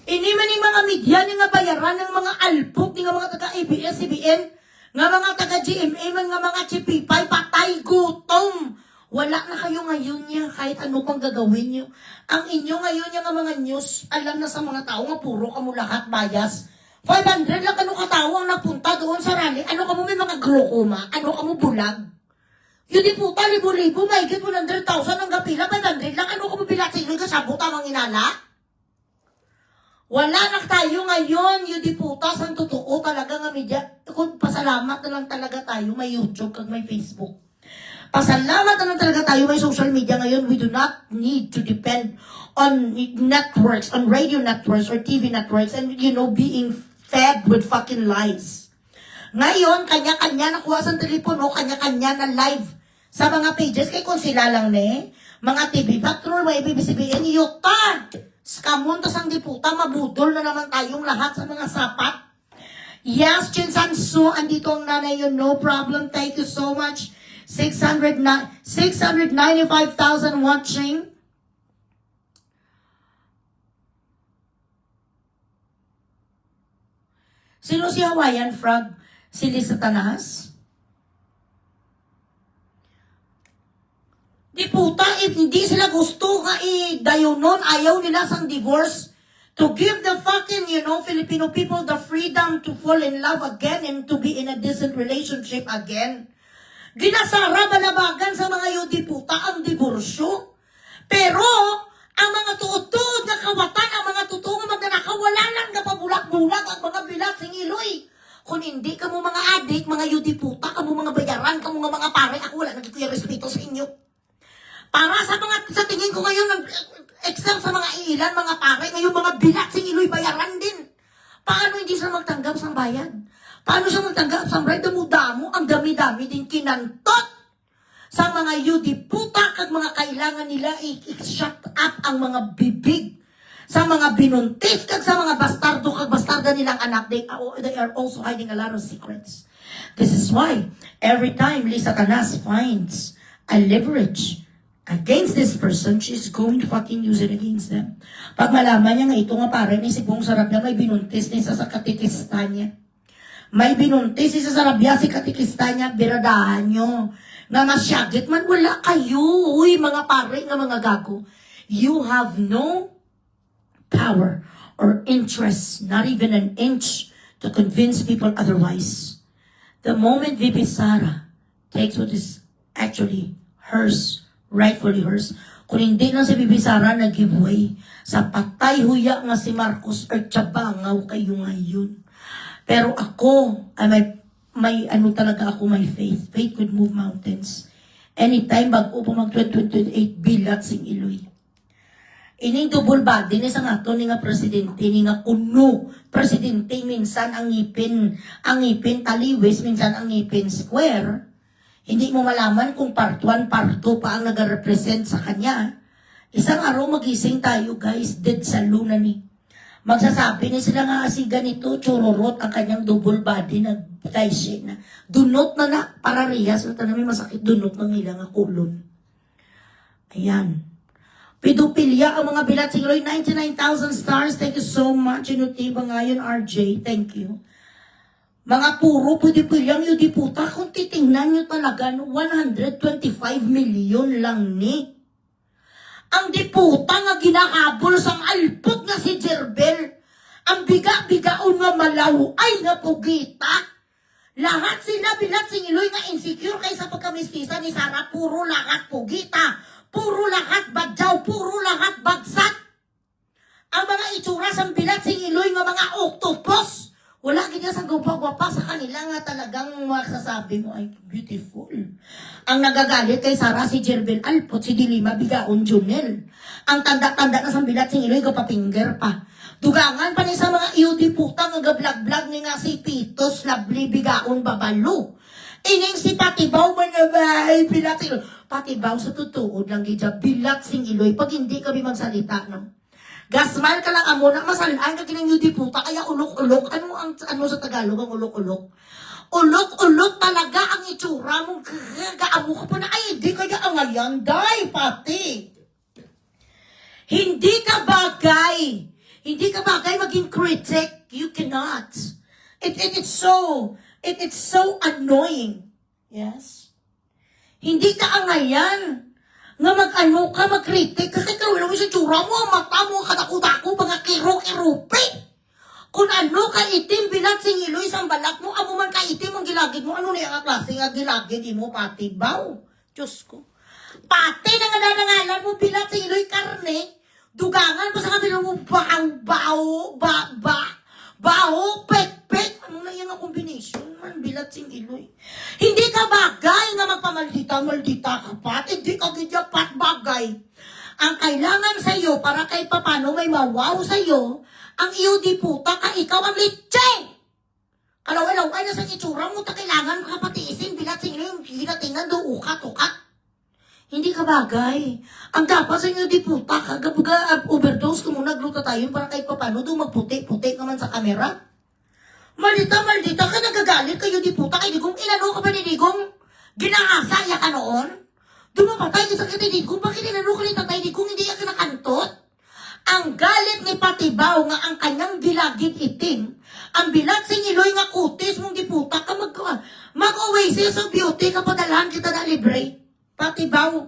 Ini man yung mga media ni nga bayaran ng mga alpok ni nga mga taga-ABS, CBN, nga mga taga-GMA, mga chipipay, patay, gutom. Wala na kayo ngayon niya kahit ano pang gagawin niyo. Ang inyo ngayon niya nga mga news, alam na sa mga tao nga puro kamo lahat bias. 500 lang ano katao ang napunta doon sa rally. Ano kamo may mga glaucoma? Ano kamo bulag? Yung di puta, libo-libo, may higit 100,000 ang gapila, 500 lang. Ano kamo bilatin yung kasabuta mga inala? Wala na tayo ngayon, yung di puta, sa totoo talaga nga media. Kung pasalamat na lang talaga tayo, may YouTube kag may Facebook. Pasalamat na lang talaga tayo may social media ngayon. We do not need to depend on networks, on radio networks or TV networks and, being fed with fucking lies. Ngayon, kanya-kanya nakuha sa telepono, kanya-kanya na live sa mga pages. Kaya kung sila lang mga TV Patrol, mga BBCBN, yuta! Skamon, tas ang diputa, mabudol na naman tayong lahat sa mga sapat. Yes, Chinsan Su, andito ang nanay yun, no problem. Thank you so much. 695,000 watching. Sino si Hawaiian Frog? Si Lisa Tanas? Di puta, if hindi sila gusto nga i-dayonon, ayaw nila sang divorce, to give the fucking, Filipino people the freedom to fall in love again and to be in a decent relationship again. Ginasara balabagan sa mga yudi puta ang diborsyo. Pero, ang mga tuod-tuod na kawatan, ang mga tutungan magnanakaw, wala lang napabulak-bulak ang mga bilat singiloy. Kung hindi ka mo mga adik, mga yudi puta, ka mo mga bayaran, ka mo mga pare, ako wala nagkikuya respeto sa inyo. Para sa tingin ko ngayon, except sa mga ilan, mga pare, ngayon mga bilat singiloy bayaran din. Paano hindi sila magtanggap sa bayad? Paano siya magtanggap sa bayad? Damo-damo, ang dami-dami din kinantot sa mga yudi puta kag mga kailangan nila i-shut up ang mga bibig sa mga binuntis kag sa mga bastardo kag bastarda nilang anak. They are also hiding a lot of secrets. This is why every time Lisa Tanas finds a leverage against this person, she's going to fucking use it against them. Pag malaman niya nga ito nga pare ni si Bong Sarab na may binuntis ni sa katikista niya. May binuntis si sa Sarabia si katikista niya, biradahan nyo. Nga masyagit man, wala kayo. Uy, mga pare, nga mga gago. You have no power or interest, not even an inch, to convince people otherwise. The moment VP Sara takes what is actually hers, rightfully hers, kung hindi na si VP Sara nag-giveaway, sa patay huya nga si Marcos or Tiyabangaw kayo ngayon. Pero ako, may talaga ako, may faith. Faith could move mountains. Anytime bago pa mag 2028 bilat sing iloy. Ining double body ni sa ngato ni nga presidente ni nga kuno. Presidente minsan ang ngipin taliwis, minsan ang ngipin square. Hindi mo malaman kung part 1, part 2 pa ang nag-represent sa kanya. Isang araw magising tayo guys, dead sa luna ni. Magsasabi ni sila nga si ganito, churorot ang kanyang double body na taishe na. Dunot na para riyas, na may masakit dunot ng ilang kulon. Ayan. Pedophilia ang mga bilat sigloy, 99,000 stars. Thank you so much. Inutiba ngayon, RJ. Thank you. Mga puro pedophilia ang yudi puta. Kung titingnan nyo talaga, 125 million lang ni. Ang diputa nga ginakabol sang alpot nga si Jerbel. Ang biga-bigaon nga malaw ay nga pugita. Lahat sila bilat singiloy nga insecure kaysa pagkamistisa ni Sara. Puro lahat pugita. Puro lahat badyaw. Puro lahat bagsat. Ang mga itsura sang bilat singiloy nga mga octopus. Wala ganyan sa gwapa-gwapa sa kanila nga talagang masasabi mo ay beautiful. Ang nagagalit kay Sara si Jerbel Alpot, si Dilima Bigaon Junel. Ang tanda-tanda na sa bilat sing iloy kapapinger pa. Dugangan pa ni sa mga iudi putang nga blag-blag ni nga si Pitos Labli Bigaon Babalo. Ining si Patibaw man nga bay bilat sing iloy. Patibaw sa tutuod lang gidya bilat sing iloy pag hindi kami magsalita no. Gasman ka lang amo na masalaan ka ginang yudi puta kaya ulok-ulok. Ano sa Tagalog ang ulok-ulok? Ulok-ulok talaga ang itsura mo. Gaamo ka pa na ay hindi kaya ang ngayon. Day, pati. Hindi ka bagay. Hindi ka bagay maging critic. You cannot. It's so annoying. Yes? Hindi ka angayan. Nga mag-ano ka, mag-critic, kasi karoon mo sa tsura mo, ang mata mo, kadako-dako, mga kiro-kirupi. Kung ano ka itim, bilat singiloy sa balak mo, amo man ka itim ang gilagid mo, ano na yung klase nga gilagid mo, pati baw. Diyos ko. Pati na nga nanangalan mo, bilat singiloy karne, dugangan pa sa kabila mo, baho, pek, ano na yung combination man, bilat singiloy. Hindi ka bagay nga magpamaldita ka pat, hindi ka ganyan pat bagay. Ang kailangan sa'yo, para kahit papano may mawaw sa'yo, ang iyo di puta ka, ikaw ang litse! Kalaw-alaw na sa itsura mo, ta kailangan ka patiisin, bilat singiloy, yung hinatingan do, ukat. Hindi ka bagay. Ang dapat sa inyo di puta ka, overdose ka muna, gluta tayo, para kahit papano do, magputi-puti naman sa kamera. Maldita ka, nagagalit kayo di puta kay Digong. Inano ka ba ni Digong? Ginaasaya ka noon? Dumapatay ka sa kay Digong. Bakit inano ka ni Tatay Digong? Hindi ka nakantot? Ang galit ni Patibaw nga ang kanyang gilagid itim, Ang bilat sing iloy nga kutis mong diputa ka mag-oasis of beauty kapadalan kita na libre. Pati baw.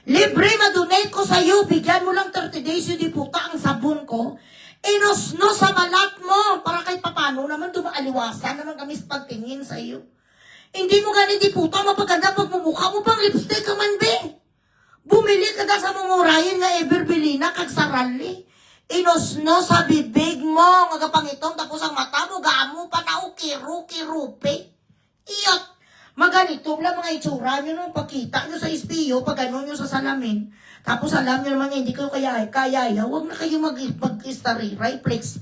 Libre madonate ko sa iyo, bigyan mo lang 30 days yung diputa ang sabon ko. Inosno sa balat mo para kahit papano naman dumaaliwasan naman kami sa pagtingin sa iyo. Hindi mo ganit diputa, mapaganda pag mumukha mo pang lipstick ka man, be. Bumili ka da sa mumurahin nga Everbelina kag sarali. Inosno sa bibig mo, nga kapangitong tapos ang mata mo, gaamo pa na ukiru-kirupe. Iyot. Maganito lang mga itsura nyo nung pagkita nyo sa espiyo, pag ano nyo sa salamin. Tapos alam nyo naman hindi ko kaya, huwag na kayo mag-istari, right? Flex.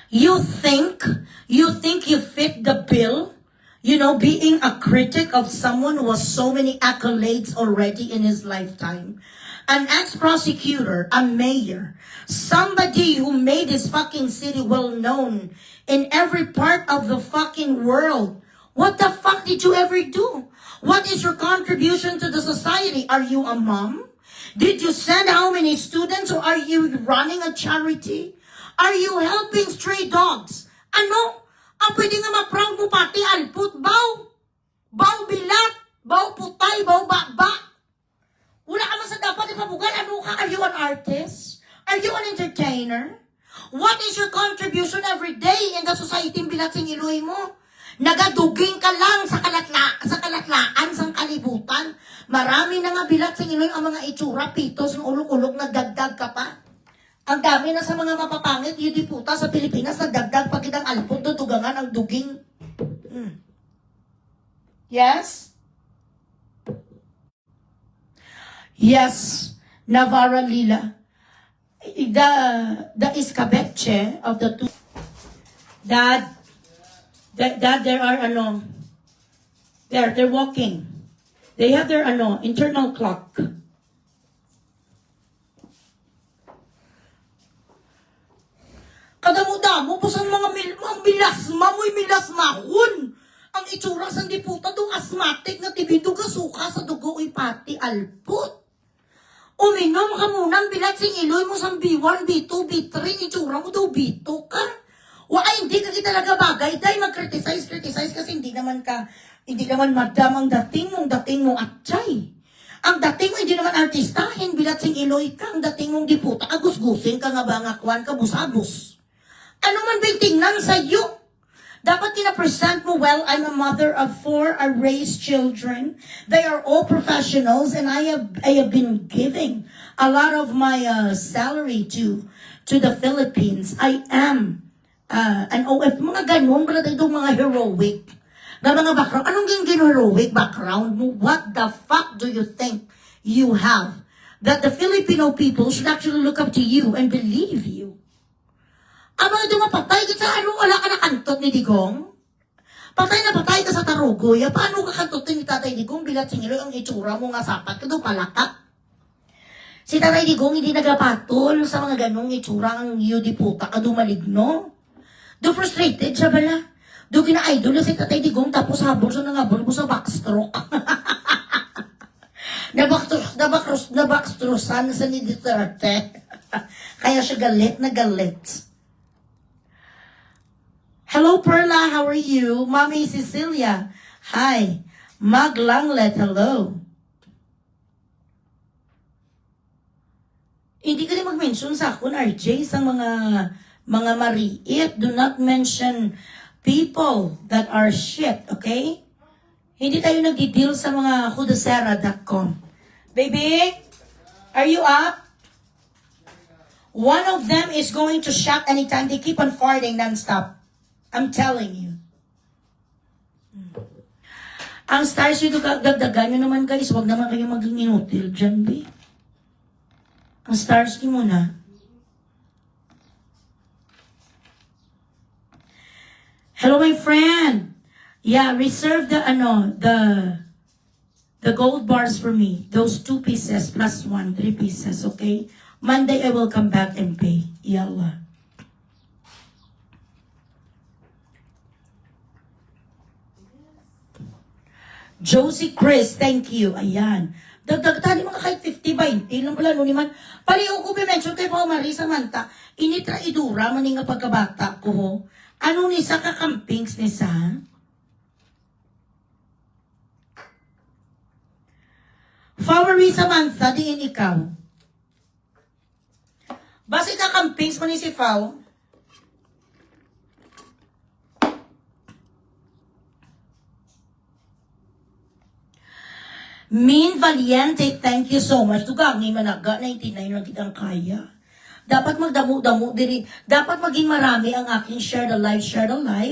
You think you fit the bill? You know, being a critic of someone who has so many accolades already in his lifetime. An ex-prosecutor, a mayor, somebody who made his fucking city well known in every part of the fucking world. What the fuck did you ever do? What is your contribution to the society? Are you a mom? Did you send how many students, or are you running a charity? Are you helping stray dogs? Ano? Ang pwede nga ma-proud mo pati alput, baw? Baw bilat? Baw putay? Baw bakba? Wala ka man sa dapat ipabugal. Ano ka? Are you an artist? Are you an entertainer? What is your contribution every day in the society bilat sing iloy mo? Nagaduging ka lang sa kalatlaan, sa kalibutan. Marami na nga bilat sing iloy ang mga itsura, pitos, ng ulok-ulok, nagdagdag ka pa. Ang dami na sa mga mapapangit, yung diputa sa Pilipinas, nagdagdag pa kitang alpon, tutugangan ang duging. Yes? Yes, Navarra Lila. The escabeche of the two. Dad, there are, they're walking. They have their, internal clock. Kadamo-damo po sa mga milasma mo'y milasmahon. Ang itsura sa diputa do asthmatic na tibido ka suka sa dugo pati alput. Uminom ka muna ang bilat sing iloy mo sa B1, B2, B3, itsura mo do B2 ka. Hindi ka talaga bagay dahil mag-criticize kasi hindi naman madam ang dating mo atchay. Ang dating mo hindi naman artistahin, bilat sing iloy ka, ang dating mong diputa, agus-gusing ka nga ba nga kwan ka, busabos. Ano man ba'y tingnan sa'yo? Dapat kina-present mo, well, I'm a mother of 4, I raise children. They are all professionals, and I have been giving a lot of my salary to the Philippines. I am an OF, mga ganun, pala itong mga heroic. Na mga background, anong heroic background mo? What the fuck do you think you have? That the Filipino people should actually look up to you and believe you. Ang mga dumapatay, wala ka na kantot ni Digong? Patay ka sa Tarugoy, paano ka kantotin ni Tatay Digong bilat singiloy ang itsura mo nga sapat ka doon palakap? Si Tatay Digong hindi nagapatol sa mga ganong itsura ang diputa ka dumaligno. Do frustrated siya bala? Do kina-idol si Tatay Digong tapos habol siya nga mo sa backstroke. Nabackstrosan sa ni Duterte. Kaya siya galit na galit. Hello, Perla. How are you? Mommy Cecilia. Hi. Mag Langlet. Hello. Hindi ka rin mag-mention sa akin, RJ, sa mga mariit. Do not mention people that are shit, okay? Hindi tayo nag-deal sa mga kudasera.com. Baby, are you up? One of them is going to shout anytime. They keep on farting non-stop. I'm telling you. Ang stars yung dagdagan nyo naman guys, wag naman kayo maging inutil dyan, be. Ang stars nyo muna. Hello, my friend. Yeah, reserve the gold bars for me. Those 2 pieces plus 1, 3 pieces, okay? Monday I will come back and pay. Yalla. Josie Chris, thank you. Ayan. Dagdag tali mga kahit 50 ba? detail ng plano ni man. Paliw ko mention kay Pao Marisa Manta, initra idura maning nga pagkabata ko ho. Ano ni sa kakampings ni sa? Pao Marisa Manta, diin ikaw. Basi kakampings mo ni si Pao? Min Valiente, thank you so much. Tugangi managa, 99 lang kitang kaya. Dapat magdamo-damo diri. Dapat maging marami ang aking share the live,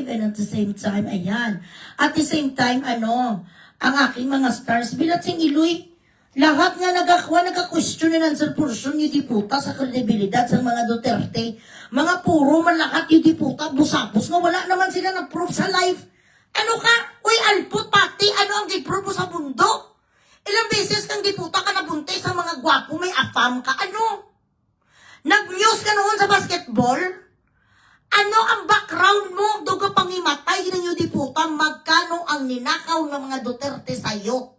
and at the same time, ayan. At the same time, ang aking mga stars, bilat sing iloy, lahat nga nagka-question and answer portion yung diputa sa kredibilidad sa mga Duterte. Mga puro man lahat yung diputa, busapos nga wala naman sila na-proof sa live. Ano ka? Uy, alput pati, ano ang gi-proof mo sa bundok? Ilang beses kang diputa ka nabuntis sa mga gwapo, may afam ka. Ano? Nag-news ka noon sa basketball? Ano ang background mo? Duga pangimatay ng yung diputa, magkano ang ninakaw ng mga Duterte sa'yo?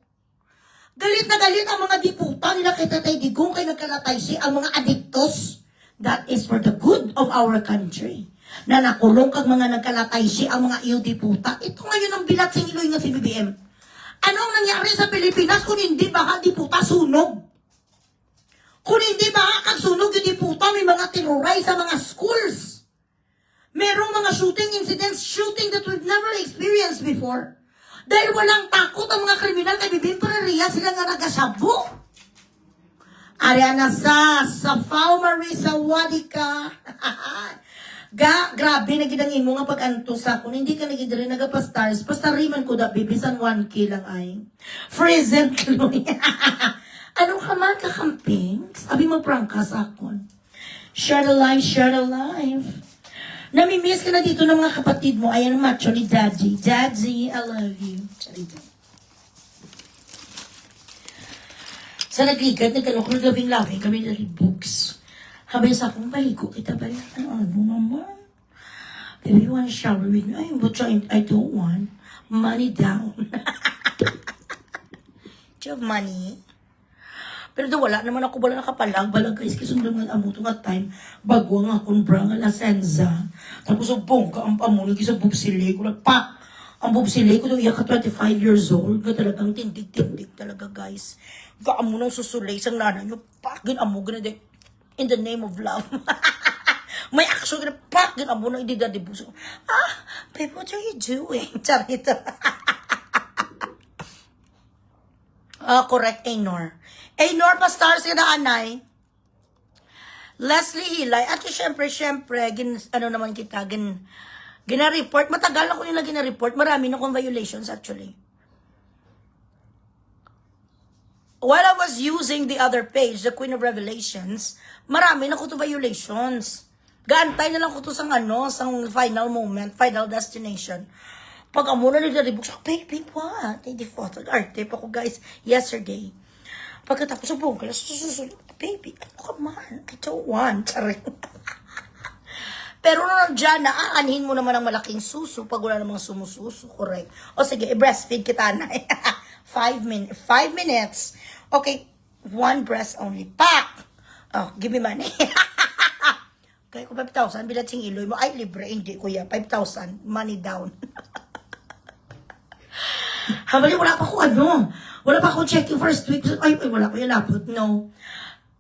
Galit na galit ang mga diputa nila kay Tatay Digong, kay nagkalatay siya, ang mga adiktos. That is for the good of our country. Na nakulong kag mga nagkalatay siya, ang mga iyo diputa. Ito ngayon ang bilat sing iloy nga si BBM. Anong nangyari sa Pilipinas kung hindi baka diputa sunog? Kung hindi baka kagsunog yung diputa, may mga terrorize sa mga schools. Merong mga shooting incidents, shooting that we've never experienced before. Dahil walang takot ang mga kriminal kay Bibin Pereira, sila nga nagasabu. Ariana sa Pao Marisa Wadika. Grabe na gidang imo nga pag-antusa kung hindi ka nagidiri nagapastars, pastariman ko da bibisan 1K lang ay. Present Chloe. Ano ka man kakamping? Sabi mo prangka sa akon. Share the life, share the life. Namimiss ka na dito ng mga kapatid mo. Ayan ang macho ni Daddy. Daddy, I love you. Charita. Sa nagligad, nagkalokol labing kami na books. Habay sa akong baligo, kita ba yan? Ano naman? Baby, you wanna shower with me? I don't want. Money down. Do you have money? Pero do wala naman ako wala nakapalag. Balag guys, kisundong nga amo nga time. Bago nga akong bra nga lasenza. Tapos ang bongka, ang pamunig sa bubsili ko. Nagpak! Ang bubsili ko, iya ka 25 years old. Nga talagang tindig-tindig talaga guys. Kaamo nang susulay sang nanay nyo. Pak! Ginamo gina in the name of love. May action ka na, pak, gano'n mo na hindi dadibuso. Babe, what are you doing? Charito. Correct, Aynor. Aynor, pa-stars ka na, anay. Leslie Hilay. At syempre, naman kita, gina-report. Matagal ako nila gina-report. Marami na kong violations, actually. While I was using the other page, the Queen of Revelations, marami na ko to violations. Gaantay na lang ko to sang final moment, final destination. Pag amuna nila rebook siya, baby, what? Hindi photo, arte pa ko guys, yesterday. Pagkatapos sa buong kala, susunod, baby, ano ka man? I don't want. Pero nung dyan, aanhin mo naman ang malaking suso pag wala namang sumususo, correct? O sige, i-breastfeed kita na. 5 minutes. Okay, 1 breast only. Pak! Oh, give me money. Kaya ko 5,000, bilat sing iloy mo. Ay, libre. Hindi, kuya. 5,000. Money down. Habali, wala pa ko Wala pa ako checking first week. Ay, wala ko yung lapot. No.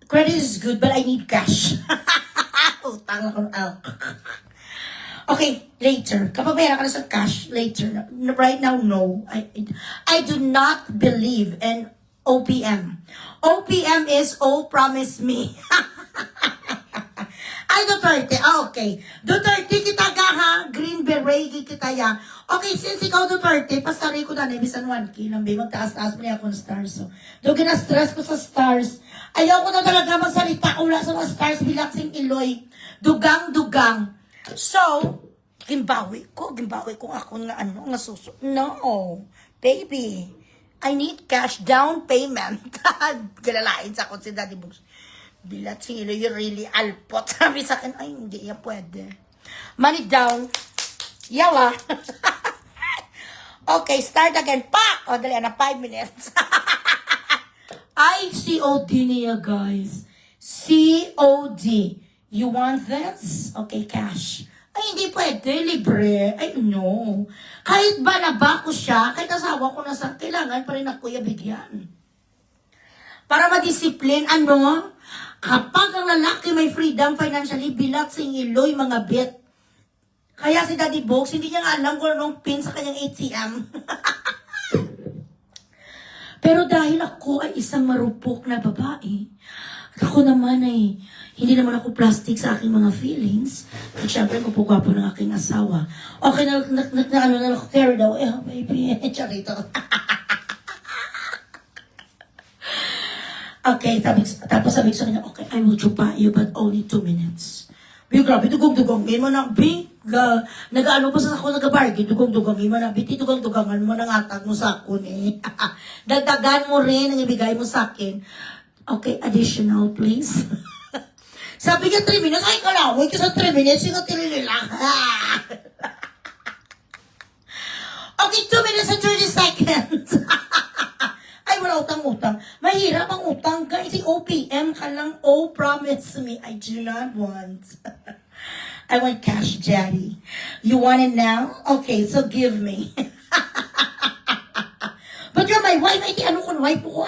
Credit is good, but I need cash. Utang ako. Okay, later. Kapag mayroon ka na sa cash, later. Right now, no. I do not believe in OPM. OPM is Oh Promise Me. Ay, Duterte. Okay. Duterte kita ha. Green Beret kita ya. Okay, since ikaw Duterte, pasari ko na bisan 1K lang. Magtaas-taas mo niya akong stars. So, doon gina-stress ko sa stars. Ayaw ko na talaga magsalita kung wala sa mga stars. Bilaksing iloy. Dugang-dugang. So, gimbawi ko ako nga nga suso. No, baby. I need cash down payment. Galalain sa akong si Daddy Books. Bilat sila yung really alpot. Sabi sa akin, ay, hindi yan pwede. Money down. Yawa. Okay, start again. Pa! O, dali na, 5 minutes. Ay, COD niya, guys. COD. You want this? Okay, cash. Ay, hindi pwede. Libre. Ay, no. Kahit ba nabako siya, kahit asawa ko na sa, kailangan pa rin ako bigyan. Para madisiplin, ano? Kapag ang lalaki may freedom financially, bilat singiloy mga bit. Kaya si Daddy Box, hindi niya nga alam kung anong pin sa kanyang ATM. Pero dahil ako ay isang marupok na babae, at ako naman ay hindi naman ako plastic sa aking mga feelings, at syempre kupugwapo ng aking asawa. Okay na ako carried away, oh, baby, charito. Okay, tapos sabi ko sa kanya, okay, I will chupa you, but only 2 minutes. Biyo, grabe, dugong-dugongin mo na, nag-ano pa sa ako, nag-bargain, dugong-dugongin mo na, dugang-dugangan mo na atag mo sa akin eh. Dagdagan mo rin ang ibigay mo sa akin. Okay, additional, please. Sabi niya 3 minutes, ay kalaway ka sa 3 minutes, yung lang. Okay, 2 minutes and 30 seconds. Ay, wala utang-utang. Mahirap ang utang, guys. OPM ka lang. Oh, promise me. I do not want. I want cash, daddy. You want it now? Okay, so give me. But you're my wife. Ay, ano kung wife ko?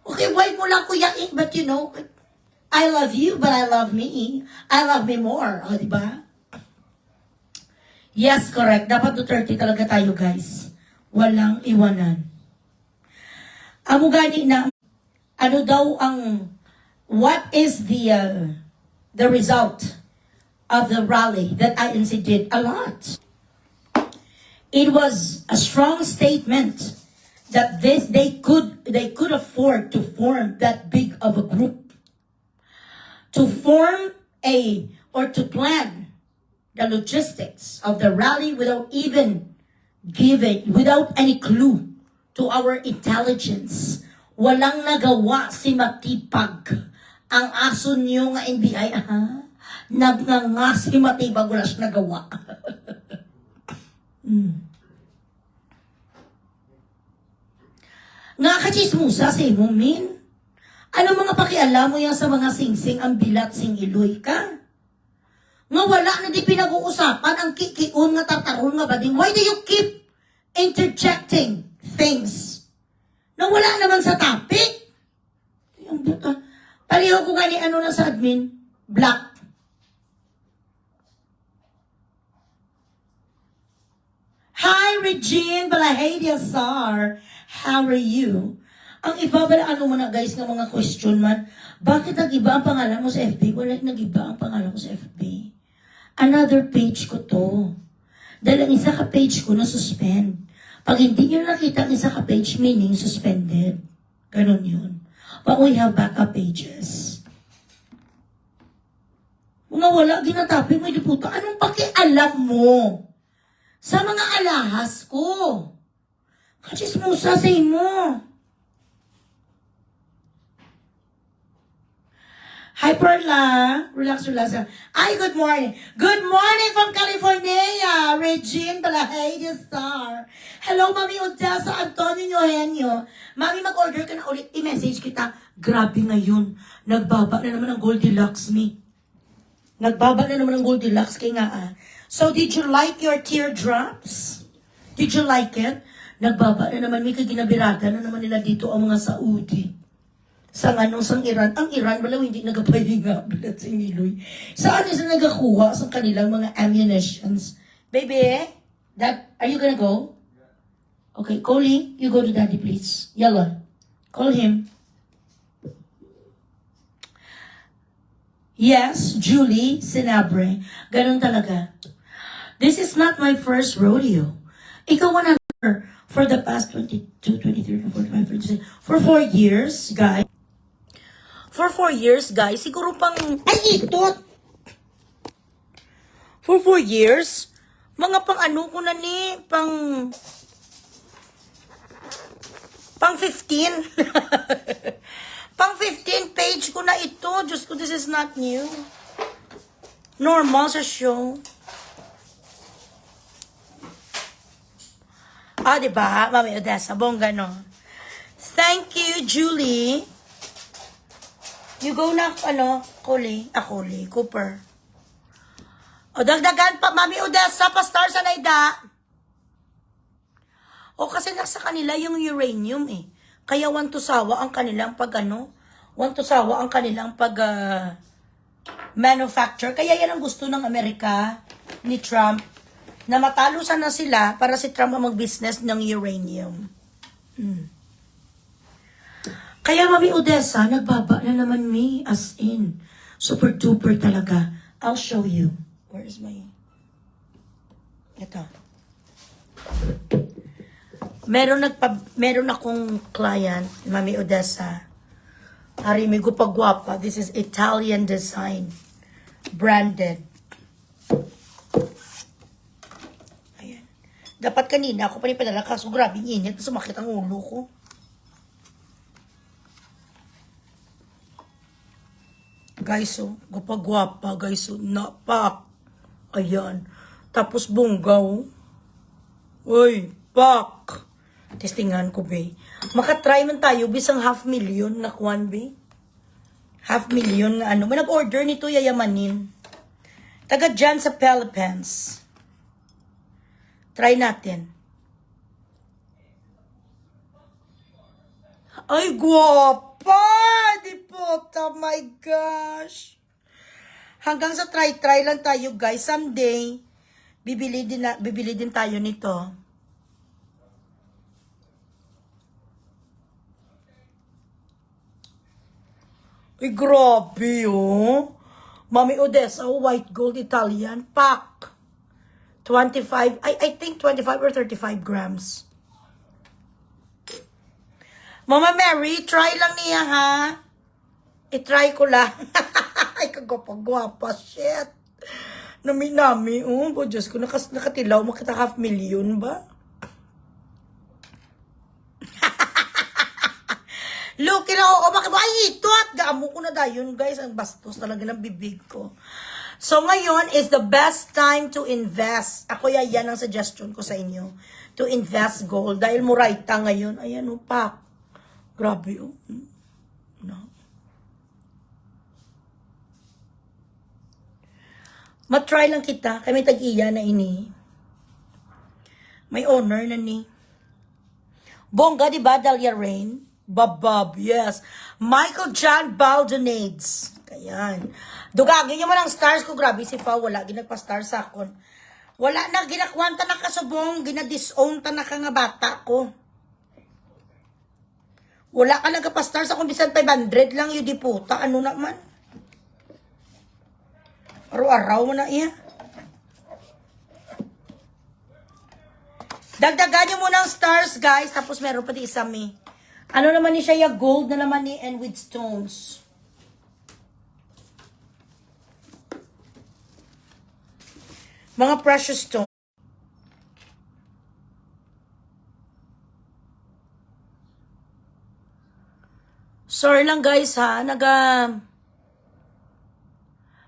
Okay, wife mo lang, kuya. But you know, I love you, but I love me. I love me more. O, diba? Yes, correct. Dapat Duterte talaga tayo, guys. Walang iwanan. Amo gani na, ano daw ang, what is the result of the rally that INC did? A lot. It was a strong statement that they could afford to form that big of a group. To form or to plan the logistics of the rally without any clue to our intelligence. Walang nagawa si Matipag. Ang aso niyo nga NBI, nagnanga si Matipag, wala siya nagawa. Nakakachismusa sa imo, min. Ano mga pakialam mo yan sa mga singsing ang bilat sing iloy ka? Nga wala na di pinag-uusapan ang kikiun nga tataron nga bading. Why do you keep interjecting things na wala naman sa topic? Yung buta. Paliho ko gani ano na sa admin? Black. Hi, Regine Balahadia Sar. How are you? Ang iba ba ano mo na guys ng mga question man, bakit nag-iba ang pangalan mo sa FB? Wala nag-iba ang pangalan ko sa FB. Another page ko to. Dahil ang isa ka page ko na suspend. Pag hindi nyo nakita ang isa ka page, meaning suspended. Ganon yun. But we have backup pages. Mga wala, ginatapin mo, puta. Anong pakialam mo sa mga alahas ko? Kachismusa sa imo. Hi, Perla. Relax. Ay, good morning. Good morning from California. Regine Balahadia Star. Hello, Mami Odessa Antonio Eugenio. Mami, mag-order ka na ulit. I-message kita. Grabe ngayon. Nagbaba na naman ang Goldilocks me. Nagbaba na naman ang Goldilocks kay nga So, did you like your teardrops? Did you like it? Nagbaba na naman. May kaginabirada na naman nila dito ang mga Saudi. Sang Iran. Ang Iran, wala hindi nagapahinga. Bilat sa Miloy. Saan sila nagakuha sa kanilang mga ammunitions? Baby, are you gonna go? Okay, Coley, you go to daddy, please. Yalla. Call him. Yes, Julie Sinabre. Ganun talaga. This is not my first rodeo. Ikaw na for the past 22, 23, 45, 26, for 4 years, guys. For 4 years, guys, siguro pang, ay, itot! For 4 years, mga pang ano ko na ni, pang 15. Pang 15 page ko na ito. Diyos ko, this is not new. Normal sa show. Diba? Mami Odessa, bongga, no? Thank you, Julie. You go na, Cooper. O, dagdagan pa, Mami Odessa, pastar sa naida. O, kasi nasa kanila yung uranium eh. Kaya wantusawa ang kanilang wantusawa ang kanilang manufacture. Kaya yan ang gusto ng Amerika, ni Trump, na matalo sana sila para si Trump ang mag-business ng uranium. Kaya Mami Odessa, nagbaba na naman me, as in. Super duper talaga. I'll show you. Where is my... Ito. Meron akong client, Mami Odessa. Harimi ko pagwapa. This is Italian design. Branded. Ayan. Dapat kanina ako pa rin padala kaso grabe init. Sumakit ang ulo ko. Guys, gupagwapa, guys, napak. Ayan. Tapos bunggaw. Uy, pak. Testingan ko, be. Makatry man tayo, bisang 500,000 na kuwan, be. 500,000 na ano. May nag-order nito, yayamanin. Taga dyan sa Philippines. Try natin. Ay, guwapa! Di puta, my gosh. Hanggang sa try lang tayo, guys. Someday, bibili din tayo nito. Ay, grabe, oh. Mami Odessa, white gold Italian, pack. 25, I think 25 or 35 grams. Mama Mary, try lang niya, ha? I-try ko lang. Ay, kagwapa-gwapa, shit. Nami, oh, Diyos ko, nakatilaw, makita 500,000 ba? Look, bakit ba? Ay, ito at gaamo ko na dayon, guys. Ang bastos talaga ng bibig ko. So, ngayon is the best time to invest. Ako yan ang suggestion ko sa inyo. To invest gold. Dahil muraita ngayon. Ayan, oh, pak. Grabe, oh. No. Matry lang kita. Kami tag-iya na ini. May owner na ni. Bongga, di ba? Dahlia Rain. Babab, yes. Michael John Baldonades. Kayan. Dugagin nyo man ang stars ko. Grabe si Pao. Wala. Ginagpa-star sa akon. Wala na. Ginakwanta na kasubong. Ginadisown ta na ka nga bata ko. Wala ka nagpa-star sa akon. Bisan 500 lang yun di puta. Ano naman? Araw-araw mo na iya. Dagdagan nyo muna ang stars, guys. Tapos meron pa di isa mi. Ano naman ni siya, gold na naman ni and with stones. Mga precious stones. Sorry lang guys ha,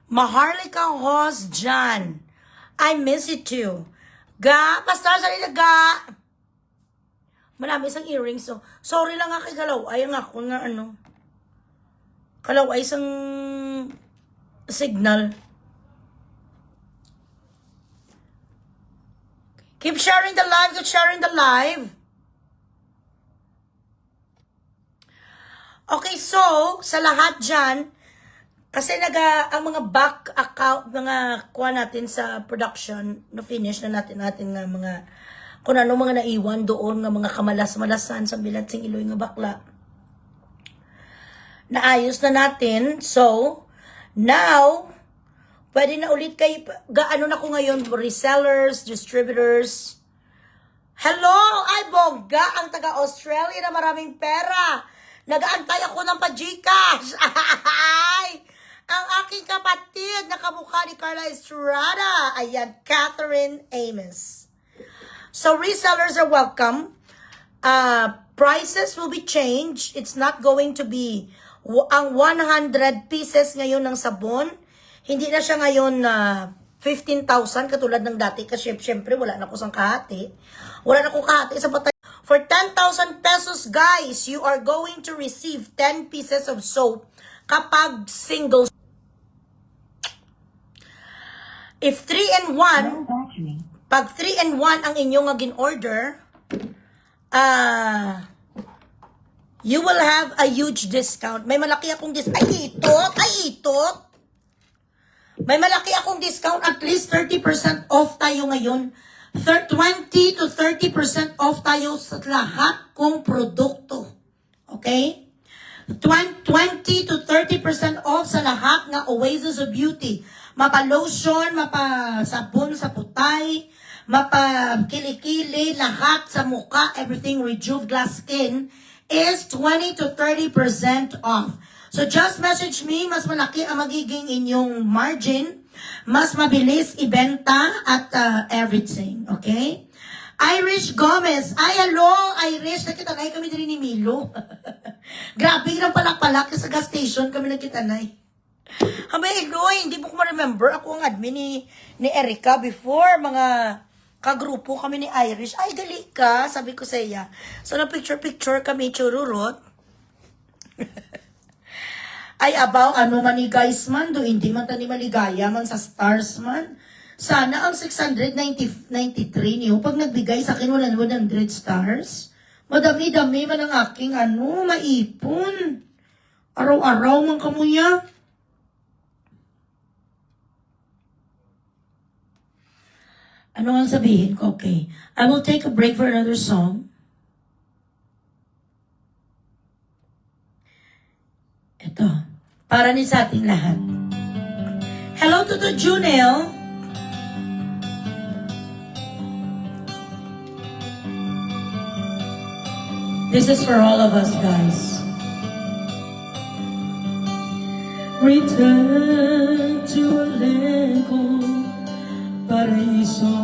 Maharlika Hos Jan. I miss you too. Ga, pastor sa nila ga. Marami isang earrings. So, sorry lang nga kay Galaw. Ay nga ako nga ano. Galaw ay isang signal. Keep sharing the live. Keep sharing the live. Okay, so, sa lahat dyan, kasi ang mga back account, mga kuha natin sa production, no finish na natin nga mga kung ano mga naiwan doon nga mga kamalas-malasan sa Bilatsing Iloy nga bakla. Naayos na natin. So, now, pwede na ulit kay, gaano na ko ngayon, resellers, distributors. Hello! Ay, bongga! Ang taga-Australia na maraming pera. Nagaantay ako ng pa-Gcash. Ay! Ang aking kapatid na kamukha ni Carla Estrada. Ayan, Catherine Amos. So, resellers are welcome. Prices will be changed. It's not going to be ang 100 pieces ngayon ng sabon. Hindi na siya ngayon 15,000 katulad ng dati. Kasi syempre wala na ko sang kahati. Wala na ko kahati sa patay. For 10,000 pesos, guys, you are going to receive 10 pieces of soap kapag single. If 3 and 1, pag 3 and 1 ang inyong gin-order, you will have a huge discount. May malaki akong discount. Ay, ito. May malaki akong discount. At least 30% off tayo ngayon. 20 to 30% off tayo sa lahat kong produkto. Okay? 20 to 30% off sa lahat ng Oasis of Beauty. Mapa-lotion, mapa-sabon sa putay, mapa-kilikili, lahat sa muka, everything Rejuve Glass Skin is 20 to 30% off. So just message me, mas malaki ang magiging inyong margin, mas mabilis ibenta at everything, okay? Irish Gomez. Ay, hello, Irish. Nakitanay kami din ni Milo. Grabe, ng palak-palak sa gas station kami nagkitanay. Habay, Eloy, hindi mo ko ma-remember. Ako ang admin ni Erica before. Mga kagrupo kami ni Irish. Ay, gali ka, sabi ko sa iya. So, na picture kami, chururot. Ay, abaw, ano man ni guys man, do hindi man tani maligaya man sa stars man. Sana ang 693 niyo, pag nagbigay sa akin 100 stars, madami-dami man ang aking maipon. Araw-araw man kamuya. Ano ang sabihin ko? Okay. I will take a break for another song. Ito. Para ni sa ating lahat. Hello to Junel. This is for all of us, guys. Return to Aleppo, Paraiso,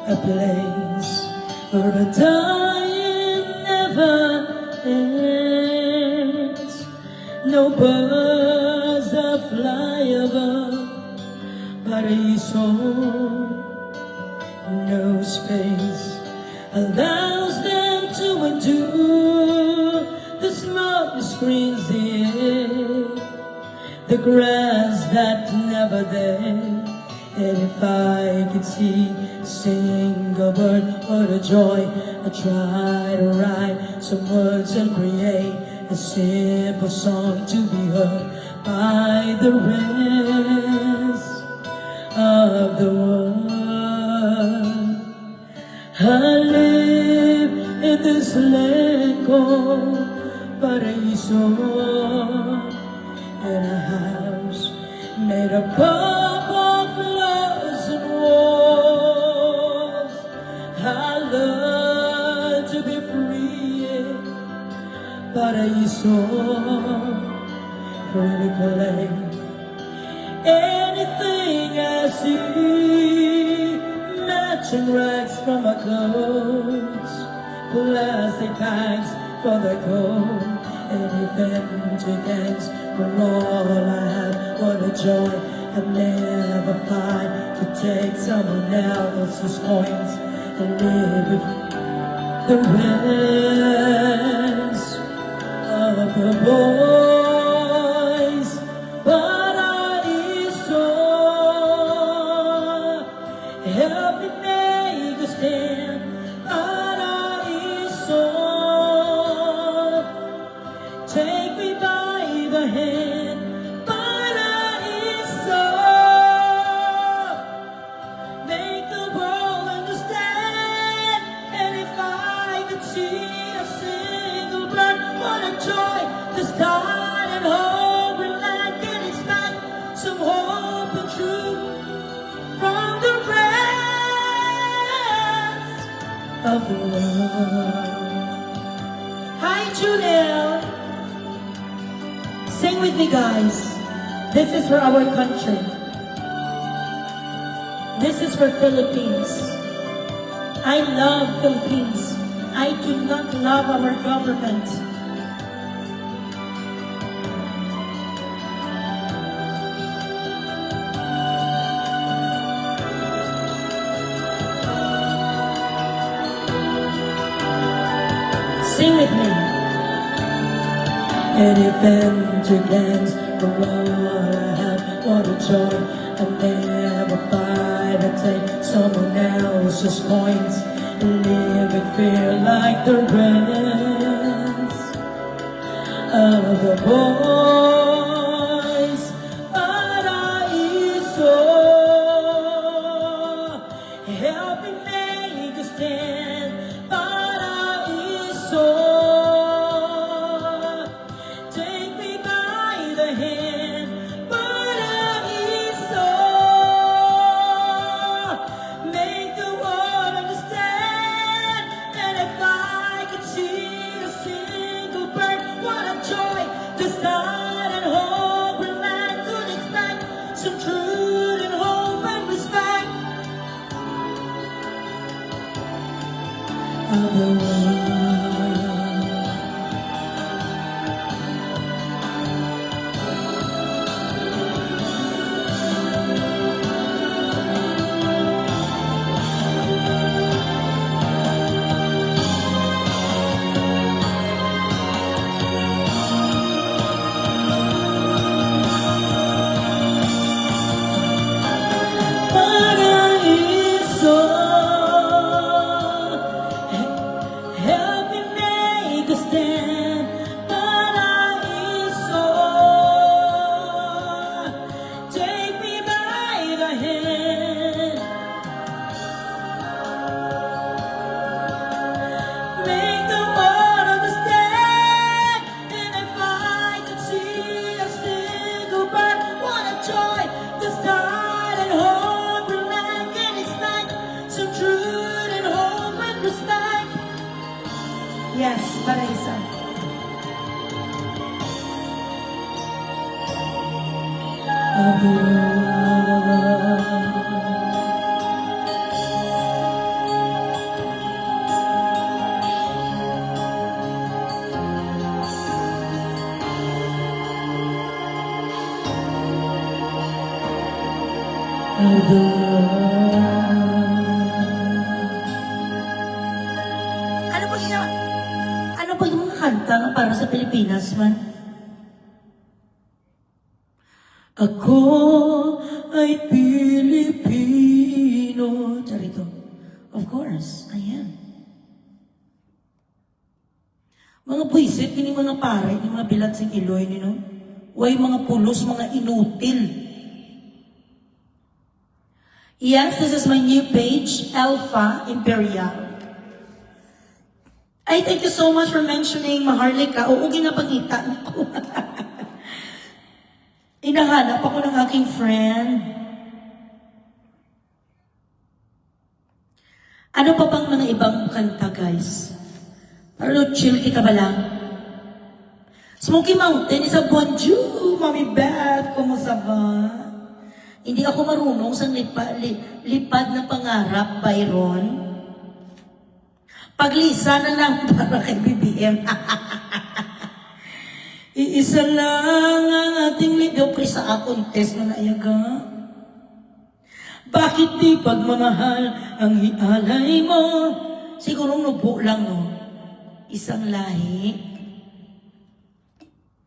a place where the time never ends. No birds that fly above Paraiso, no space allows them to endure. The smoke screens the air, the grass that never there. And if I could see a single bird or a joy, I'd try to write some words and create a simple song to be heard by the rest of the world. I live in this land called Paraiso, in a house made up of flowers and walls. I love to be free, Paraiso, free to play anything I see. Matching rags from my clothes, plastic bags for the coat, anything to thanks for all I have. What a joy I never find to take someone else's coins and live with the rest of the boys. But I saw, help me make a stand. But I saw, take me by the hand. But I saw, make the world understand. And if I could see a single blood, what a joy to start and hungry land, getting back some hope and truth from the rest of the world. Hi, Junel. Sing with me, guys. This is for our country. This is for Philippines. I love Philippines. I do not love our government. Sing with me. and adventurous for all I have. What a joy! I never fight. I take someone else's coins and live and feel like the rest of the boys. Paraiso, help me make a stand. Paraiso, take me by the hand. Paraiso, make the world understand. And if I could see a single bird, what a joy! The start and hope and I could expect some truth and hope and respect of the world. Paraiso, help me make a stand. Paraiso, take me by the hand. Make the world understand. And if I could see a single bird, what a joy! The start and hope and light can expect some truth and hope and respect. Yes, Paraiso. Of the world. Of the world. Ano pa yung mga kanta nga para sa Pilipinas man? Ako ay Pilipino. Charito. Of course, I am. Mga buisit, ini mga pare, ini mga bilat sing Iloy, no? Way mga pulos, mga inutil. Yes, this is my new page, Alpha Imperial. Ay, thank you so much for mentioning Maharlika. Oo, ginapagita ko. Inahanap ako ng aking friend. Ano pa bang mga ibang kanta, guys? Pero chill kita ba lang? Smoky Mountain is a bonjour, Mami Beth, kumusta ba? Hindi ako marunong sa lipad na pangarap, Byron. Paglisa na lang para kay BBM. Iisa lang ang ating ligaw pre sa akong test na naiyaga. Bakit di pagmamahal ang ialay mo? Siguro nubo lang, no? Isang lahi.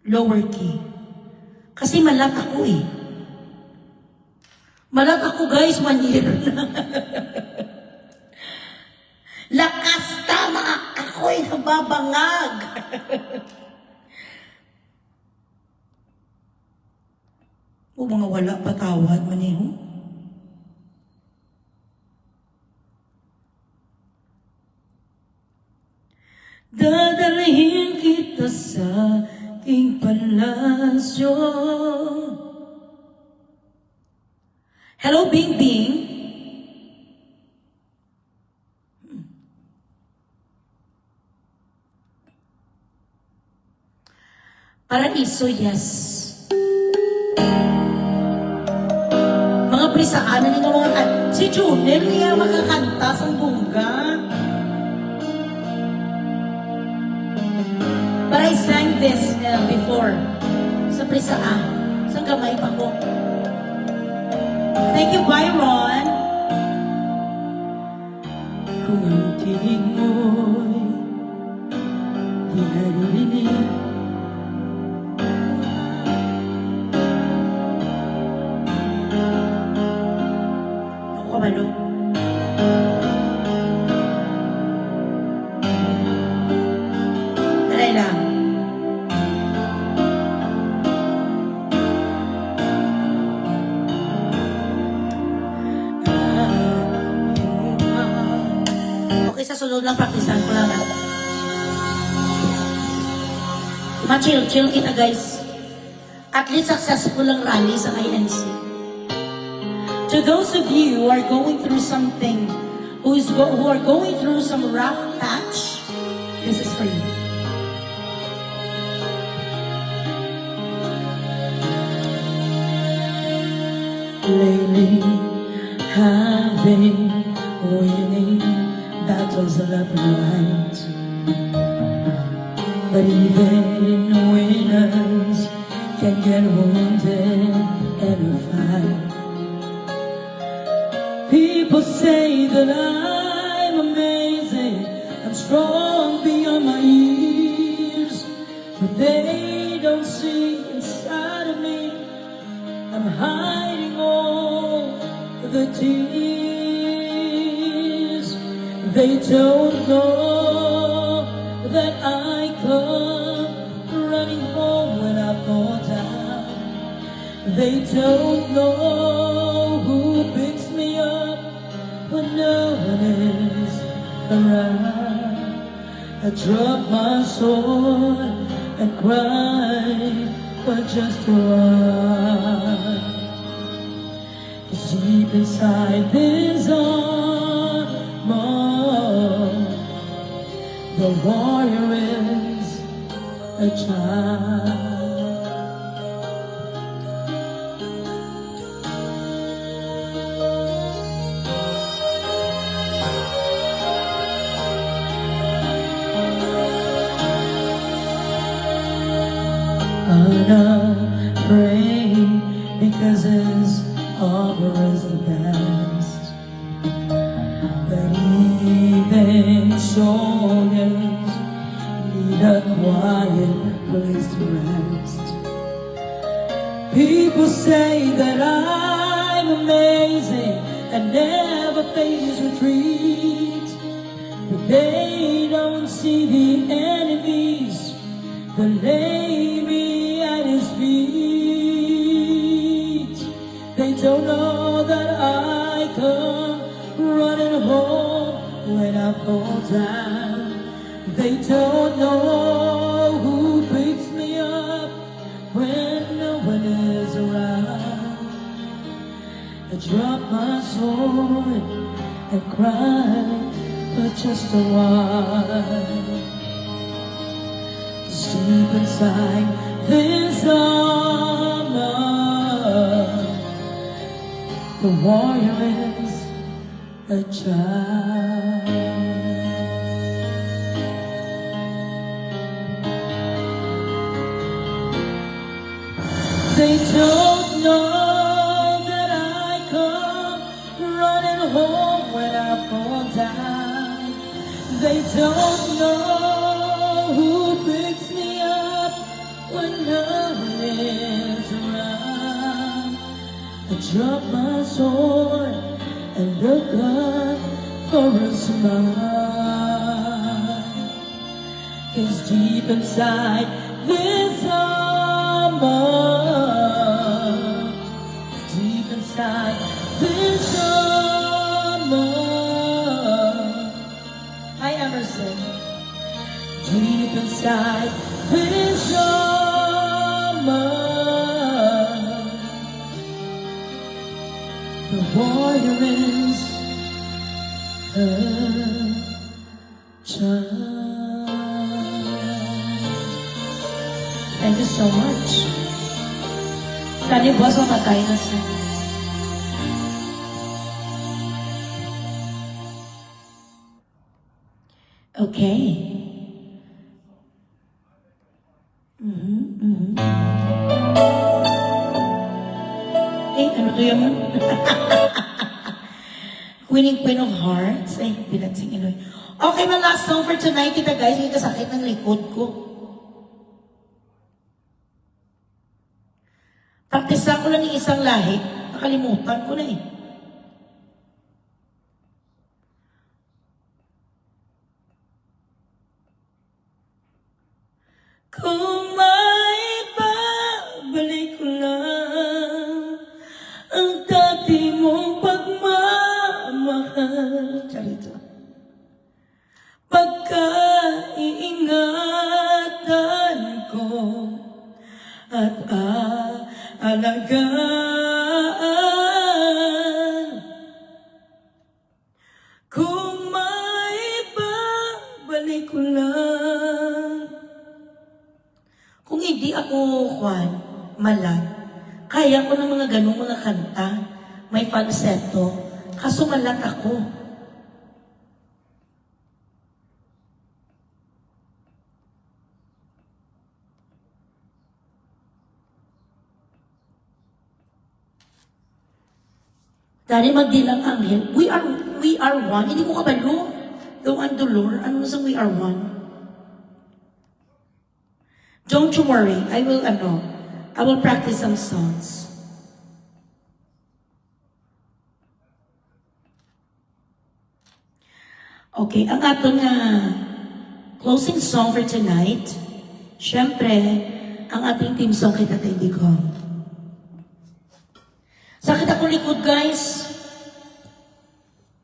Lower key. Kasi malag ako eh. Malag ako guys, 1 year na. Lakas tama, ako'y nababangag. O mga wala patawad maniho. Dadalhin kita sa aking palasyo. Hello, Bing Bing. Paraiso, yes. Mga prisaan na mga kanta. Si Junel niya makakanta sa bungga. But I sang this before. Sa prisaan. Sa gamay pa ko. Thank you, Byron. Kung ang tinig mo'y di naririnig, ano. Dali lang. Okay, sa sunod lang, praktisan ko lang. Ma-chill kita, guys. At least successful ang rally sa INC. To those of you who are going through something, who are going through some rough patch, this is for you. Lately, I've been winning battles left and right. But even winners can get wounded in a fight. People say that I'm amazing, I'm strong beyond my years, but they don't see inside of me. I'm hiding all the tears. They don't know that I come running home when I fall down. They don't know who picks me up when no one is around. I drop my sword and cry for just a while. 'Cause deep inside this armor, the warrior is a child. Unafraid because his armor is the best. But even soldiers need a quiet place to rest. People say that I'm amazing and never face retreat, but they don't see the enemies that lay me at his feet. They don't know that I come running home when I fall down. They don't know who picks me up when no one is around. I drop my sword and cry for just a while. Deep inside this armor, the warrior is a child. They don't know that I come running home when I fall down. They don't know who picks me up when no one is around. I drop my sword and look up for a smile. 'Cause deep inside this armor, deep inside this armor, hi Emerson. Deep inside this armor, the warrior is a child. Thank you so much. Tani boss, mamatay na siya. Okay. Eh, ano to yun? Queen of Hearts. Ay, binansing Eloy. Okay, my last song for tonight, kita guys. Hindi kasakit ng likod ko. Praktisan ko lang ng isang lahi. Nakalimutan ko na eh. at aalagaan. Kung maibabalik ko lang. Kung hindi ako, Juan, malag, kaya ko ng mga ganong mga kanta, may falsetto, kaso malag ako. Dari magdilang anghel, we are one. Hindi ko kabalo. Yung andulor, ano sa we are one? Don't you worry, I will practice some songs. Okay, ang ato nga closing song for tonight, syempre, ang ating team song kay Tatay Digong. Sakit akong likod, guys.